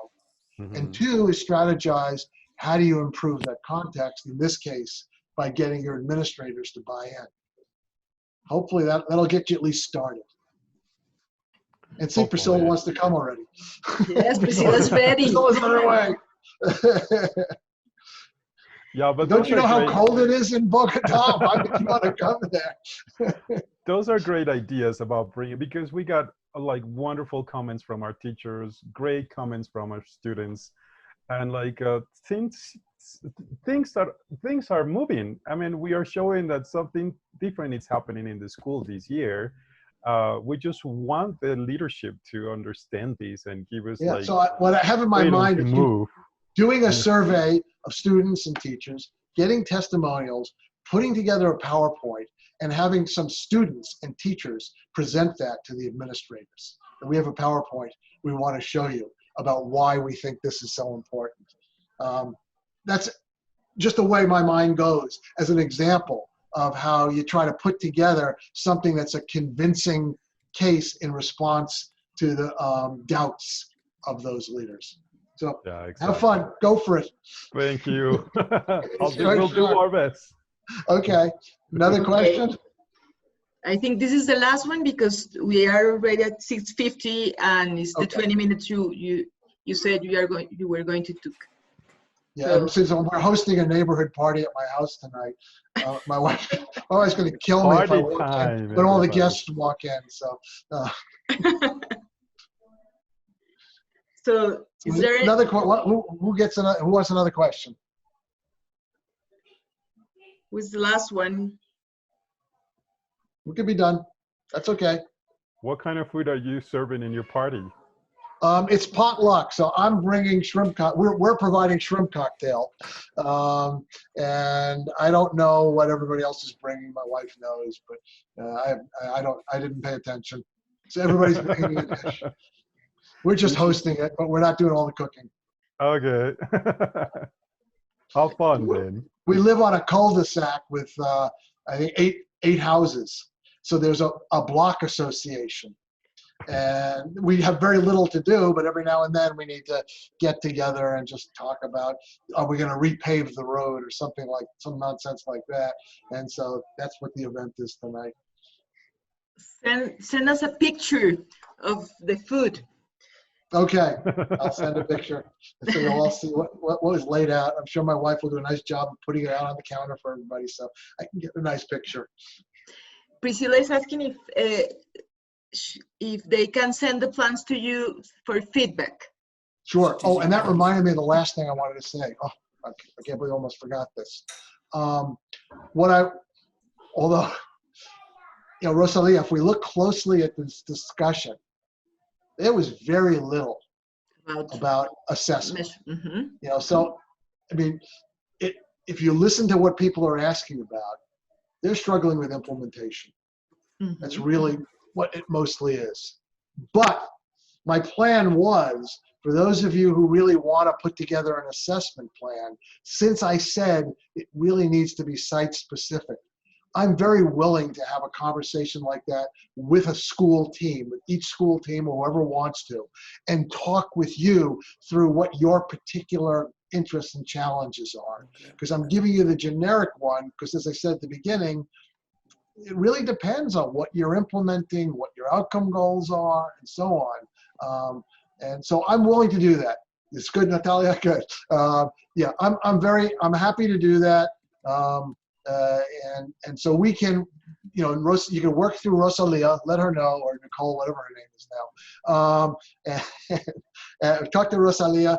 Mm-hmm. And two is strategize, how do you improve that context, in this case, by getting your administrators to buy in. Hopefully that'll get you at least started. And see, Priscilla wants to come already. Yes, Priscilla's ready. Priscilla's on her way. Yeah, but don't you know how cold it is in Bogota? Why would you want to come there? Those are great ideas about bringing, because we got like wonderful comments from our teachers, great comments from our students, and like things are moving. I mean, we are showing that something different is happening in the school this year. We just want the leadership to understand this and give us like. So what I have in my mind is doing a survey of students and teachers, getting testimonials, putting together a PowerPoint, and having some students and teachers present that to the administrators. And we have a PowerPoint we want to show you about why we think this is so important. That's just the way my mind goes as an example of how you try to put together something that's a convincing case in response to the doubts of those leaders. So yeah, exactly. Have fun. Go for it. Thank you. We'll do our best. Okay. Another question? I think this is the last one because we are already at 6:50 and it's the 20 minutes you said you were going to take. Yeah, so, since we're hosting a neighborhood party at my house tonight, my wife's going to kill me if I walk in, but all the guests walk in. So, so is there another who wants another question? Who's the last one? We could be done. That's okay. What kind of food are you serving in your party? It's potluck, so I'm bringing shrimp. We're providing shrimp cocktail, and I don't know what everybody else is bringing. My wife knows, but I didn't pay attention. So everybody's bringing a dish. We're just hosting it, but we're not doing all the cooking. Okay. How fun, then. We live on a cul-de-sac with I think eight houses. So there's a block association. And we have very little to do, but every now and then we need to get together and just talk about, are we going to repave the road or something like, some nonsense like that. And so that's what the event is tonight. Send us a picture of the food. Okay, I'll send a picture. So you'll all see what was laid out. I'm sure my wife will do a nice job of putting it out on the counter for everybody, so I can get a nice picture. Priscilla is asking if they can send the plans to you for feedback. Sure. Oh, and that reminded me of the last thing I wanted to say. Oh, I can't believe I almost forgot this. Although you know, Rosalia, if we look closely at this discussion, there was very little about assessment. Mm-hmm. You know, so, I mean, if you listen to what people are asking about, they're struggling with implementation. Mm-hmm. That's really what it mostly is. But my plan was, for those of you who really want to put together an assessment plan, since I said it really needs to be site specific, I'm very willing to have a conversation like that with a school team, with each school team or whoever wants to, and talk with you through what your particular interests and challenges are. Because I'm giving you the generic one, because as I said at the beginning, it really depends on what you're implementing, what your outcome goals are, and so on. And so I'm willing to do that. It's good, Natalia, good. Yeah, I'm happy to do that. And so we can, you know, you can work through Rosalia, let her know, or Nicole, whatever her name is now. And talk to Rosalia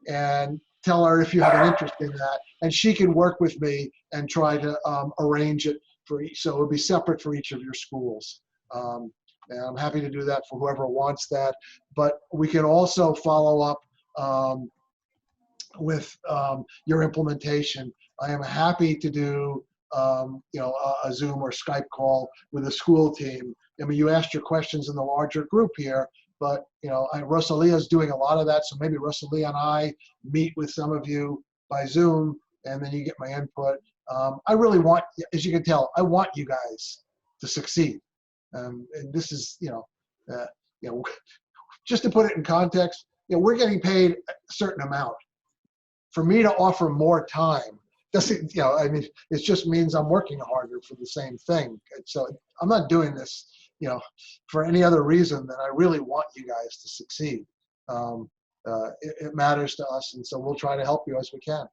and tell her if you have an interest in that, and she can work with me and try to arrange it for each, so it'll be separate for each of your schools. And I'm happy to do that for whoever wants that. But we can also follow up with your implementation. I am happy to do you know, a Zoom or Skype call with a school team. I mean, you asked your questions in the larger group here, but you know, Rosalia is doing a lot of that. So maybe Rosalia and I meet with some of you by Zoom, and then you get my input. I really want, as you can tell, I want you guys to succeed. And this is, you know, just to put it in context, you know, we're getting paid a certain amount. For me to offer more time doesn't, you know, I mean, it just means I'm working harder for the same thing. So I'm not doing this, you know, for any other reason than I really want you guys to succeed. It matters to us, and so we'll try to help you as we can.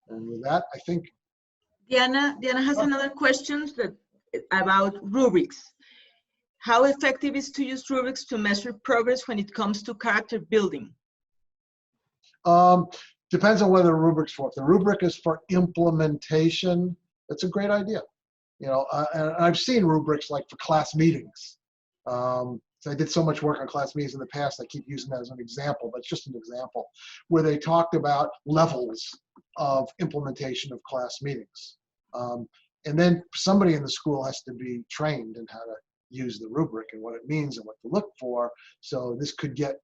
And with that, I think. Diana has another question about rubrics. How effective is to use rubrics to measure progress when it comes to character building? Depends on whether the rubric's for. If the rubric is for implementation, that's a great idea. You know, and I've seen rubrics like for class meetings. So I did so much work on class meetings in the past, I keep using that as an example, but it's just an example, where they talked about levels of implementation of class meetings. And then somebody in the school has to be trained in how to use the rubric and what it means and what to look for. So this could get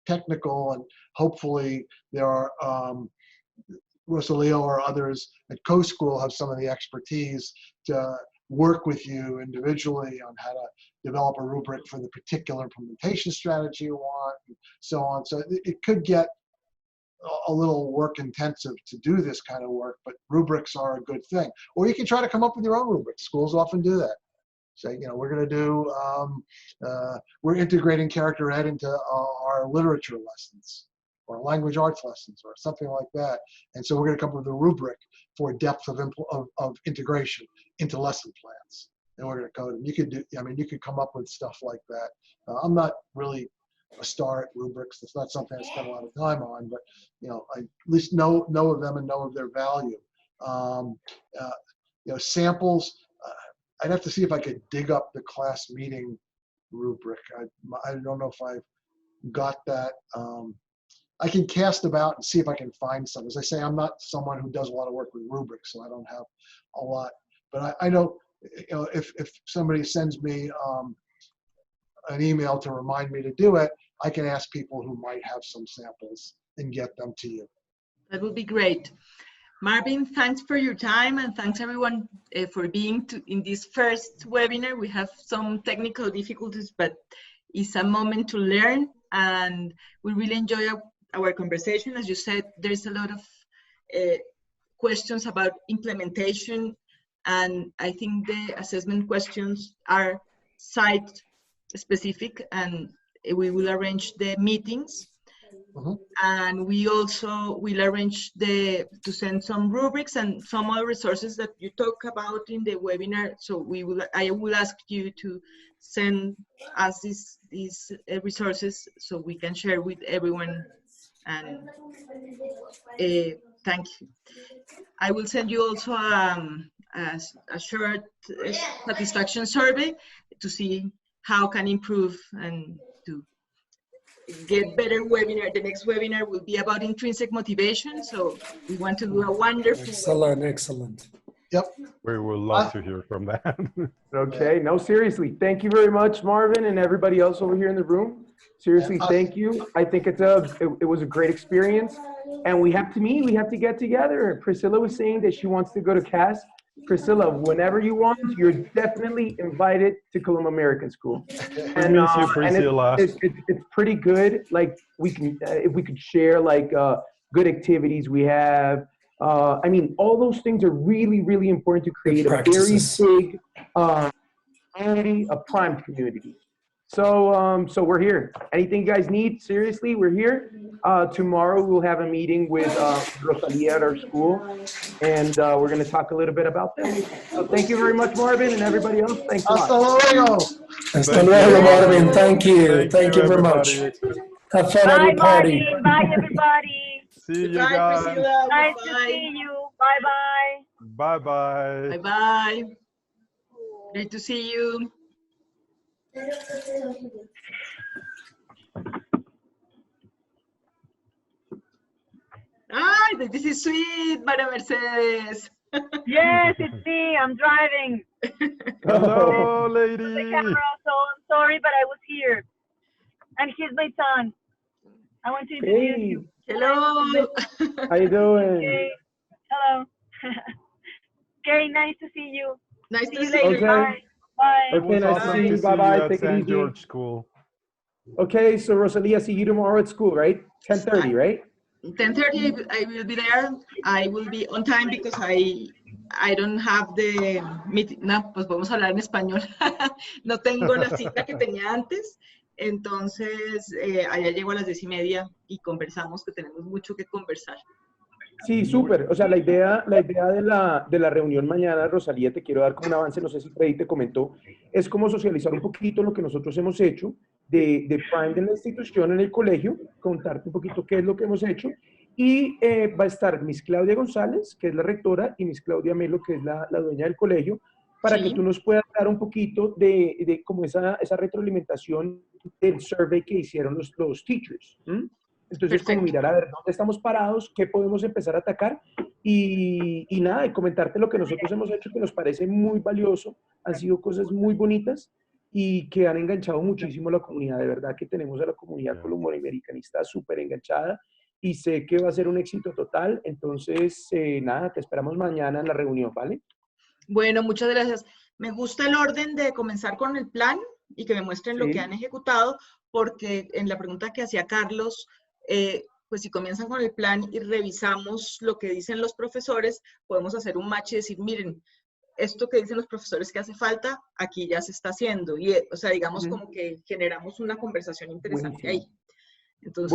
technical, and hopefully there are Rosalia or others at co-school have some of the expertise to work with you individually on how to develop a rubric for the particular implementation strategy you want, and so on. So it could get a little work intensive to do this kind of work, but rubrics are a good thing. Or you can try to come up with your own rubrics. Schools often do that. Say, you know, we're going to do, we're integrating character ed into our literature lessons or language arts lessons or something like that. And so we're going to come up with a rubric for depth of integration into lesson plans. And we're going to code them. You could do, I mean, you could come up with stuff like that. I'm not really a star at rubrics. It's not something I spend a lot of time on, but, you know, I at least know of them and know of their value. You know, samples, I'd have to see if I could dig up the class meeting rubric. I don't know if I've got that. I can cast about and see if I can find some. As I say, I'm not someone who does a lot of work with rubrics, so I don't have a lot. But I know, you know, if somebody sends me an email to remind me to do it, I can ask people who might have some samples and get them to you. That would be great. Marvin, thanks for your time, and thanks everyone for being in this first webinar. We have some technical difficulties, but it's a moment to learn, and we really enjoy our conversation. As you said, there's a lot of questions about implementation, and I think the assessment questions are site specific, and we will arrange the meetings. And we also will arrange to send some rubrics and some other resources that you talk about in the webinar. So I will ask you to send us these resources so we can share with everyone. And thank you. I will send you also a short satisfaction survey to see how can improve and to get better webinar. The next webinar will be about intrinsic motivation. So we want to do a wonderful. Excellent, excellent. Yep. We would love to hear from that. Okay, no, seriously. Thank you very much, Marvin, and everybody else over here in the room. Seriously, thank you. I think it was a great experience. And we have to meet, we have to get together. Priscilla was saying that she wants to go to CAS. Priscilla, whenever you want, you're definitely invited to Columbia American School. And, miss you, Priscilla. it's pretty good. Like we can, if we could share like good activities we have. I mean, all those things are really, really important to create a very big community, a prime community. So, so we're here. Anything you guys need, seriously, we're here. Tomorrow we'll have a meeting with Rosalia at our school, and we're going to talk a little bit about them. So thank you very much, Marvin, and everybody else. Thanks a lot. Hasta luego. Hasta luego, Marvin. Thank you. Thank you very much. Have fun at your party. Marvin. Bye, everybody. See you Bye, guys. Priscilla. Nice Bye. to see you. Bye-bye. Bye-bye. Bye-bye. Great to see you. Ay, this is sweet, Maria Mercedes. Yes, it's me. I'm driving Hello, the lady. camera, so I'm sorry, but I was here. And here's my son. I want to introduce Hey, you. Hello. how you doing? Okay. Hello. Okay, nice to see you. Nice See to you see later. you. Bye. Bye. It Okay, was nice to awesome see you. to Bye-bye. at Take it St. easy. George School. Okay, so Rosalia, see you tomorrow at school, right? 10:30, right? 10:30, I will be there. I will be on time because I don't have the meeting. No, pues vamos a hablar en español. No tengo la cita que tenía antes. Entonces, allá llego a las 10:30 y conversamos, que tenemos mucho que conversar. Sí, súper. O sea, la idea de la reunión mañana, Rosalía, te quiero dar como un avance, no sé si Freddy te comentó, es como socializar un poquito lo que nosotros hemos hecho de Prime de la institución en el colegio, contarte un poquito qué es lo que hemos hecho, y va a estar Miss Claudia González, que es la rectora, y Miss Claudia Melo, que es la dueña del colegio, para que tú nos puedas dar un poquito de como esa retroalimentación del survey que hicieron los teachers. Entonces, como mirar a ver dónde estamos parados, qué podemos empezar a atacar y nada, y comentarte lo que nosotros hemos hecho que nos parece muy valioso. Han sido cosas muy bonitas y que han enganchado muchísimo a la comunidad. De verdad que tenemos a la comunidad colomboamericanista súper enganchada y sé que va a ser un éxito total. Entonces, nada, te esperamos mañana en la reunión, ¿vale? Bueno, muchas gracias. Me gusta el orden de comenzar con el plan y que me muestren lo que han ejecutado, porque en la pregunta que hacía Carlos, pues si comienzan con el plan y revisamos lo que dicen los profesores, podemos hacer un match y decir, miren, esto que dicen los profesores que hace falta, aquí ya se está haciendo. Y, o sea, digamos como que generamos una conversación interesante ahí. Entonces,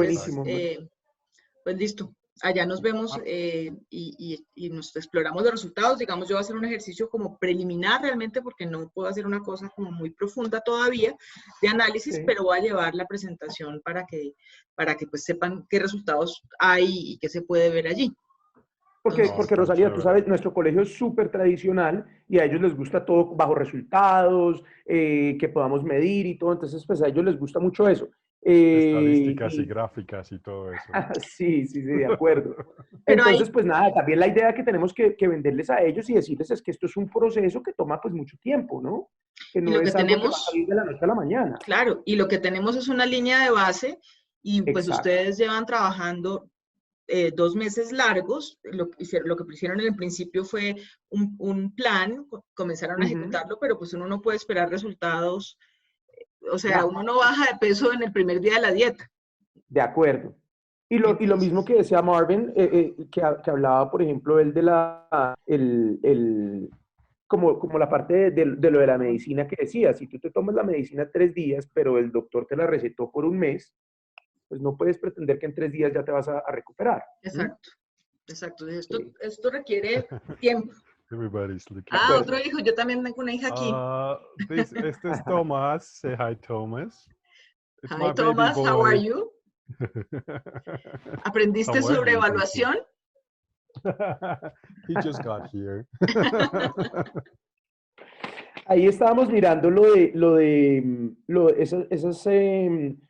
pues listo. Allá nos vemos y nos exploramos los resultados. Digamos, yo voy a hacer un ejercicio como preliminar realmente porque no puedo hacer una cosa como muy profunda todavía de análisis, pero voy a llevar la presentación para que pues sepan qué resultados hay y qué se puede ver allí. Porque Rosalía, tú sabes, nuestro colegio es súper tradicional y a ellos les gusta todo bajo resultados, que podamos medir y todo. Entonces, pues a ellos les gusta mucho eso. Estadísticas y gráficas y todo eso. Sí, de acuerdo. Entonces, pues nada, también la idea que tenemos que venderles a ellos y decirles es que esto es un proceso que toma pues mucho tiempo, ¿no? Que no es algo que va a salir de la noche a la mañana. Claro, y lo que tenemos es una línea de base y pues ustedes llevan trabajando 2 meses largos. Lo que hicieron en el principio fue un plan, comenzaron a ejecutarlo, pero pues uno no puede esperar resultados. O sea, uno no baja de peso en el primer día de la dieta. De acuerdo. Y lo mismo que decía Marvin, que hablaba, por ejemplo, él de como la parte de lo de la medicina que decía. Si tú te tomas la medicina 3 días, pero el doctor te la recetó por 1 mes, pues no puedes pretender que en 3 días ya te vas a recuperar. Exacto. Esto requiere tiempo. Everybody's looking. Otro hijo. Yo también tengo una hija aquí. Este es Thomas. Say hi, Thomas. It's Hi, Thomas. How are you? ¿Aprendiste sobre evaluación? He just got here. Ahí estábamos mirando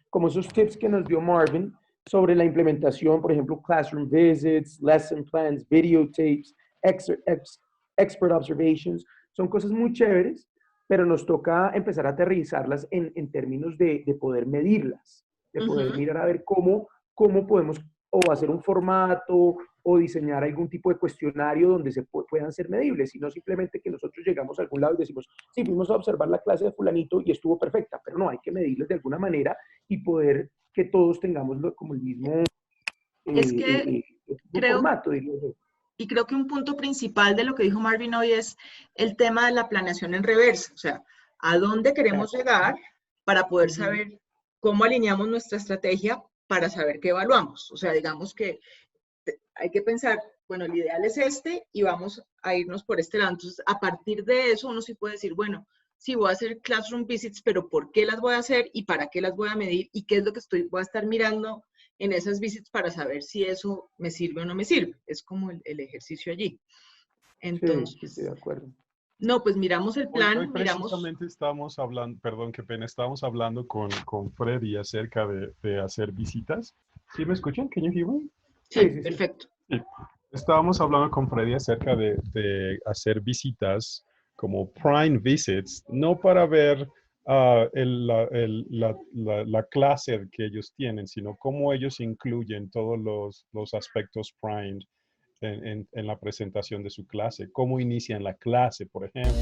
como esos tips que nos dio Marvin sobre la implementación, por ejemplo, classroom visits, lesson plans, videotapes, expert observations. Son cosas muy chéveres, pero nos toca empezar a aterrizarlas en términos de poder medirlas, de poder mirar a ver cómo podemos o hacer un formato o diseñar algún tipo de cuestionario donde se puedan ser medibles, y no simplemente que nosotros llegamos a algún lado y decimos, sí, fuimos a observar la clase de fulanito y estuvo perfecta, pero no, hay que medirles de alguna manera y poder que todos tengamos como el mismo, Es que creo, formato, diría yo. y creo que un punto principal de lo que dijo Marvin hoy es el tema de la planeación en reversa, o sea, a dónde queremos llegar para poder saber cómo alineamos nuestra estrategia para saber qué evaluamos. O sea, digamos que hay que pensar, bueno, el ideal es este y vamos a irnos por este lado. Entonces, a partir de eso, uno sí puede decir, bueno, sí voy a hacer classroom visits, pero ¿por qué las voy a hacer y para qué las voy a medir y qué es lo que voy a estar mirando en esas visits para saber si eso me sirve o no me sirve? Es como el ejercicio allí. Entonces, sí, estoy de acuerdo. No, pues miramos el plan, Hoy precisamente estábamos hablando, perdón, qué pena, estábamos hablando con Freddy acerca de hacer visitas. ¿Sí me escuchan? ¿Can you hear me? Sí, perfecto. Sí. Estábamos hablando con Freddy acerca de hacer visitas como prime visits, no para ver la clase que ellos tienen, sino cómo ellos incluyen todos los aspectos prime en la presentación de su clase, cómo inician la clase, por ejemplo.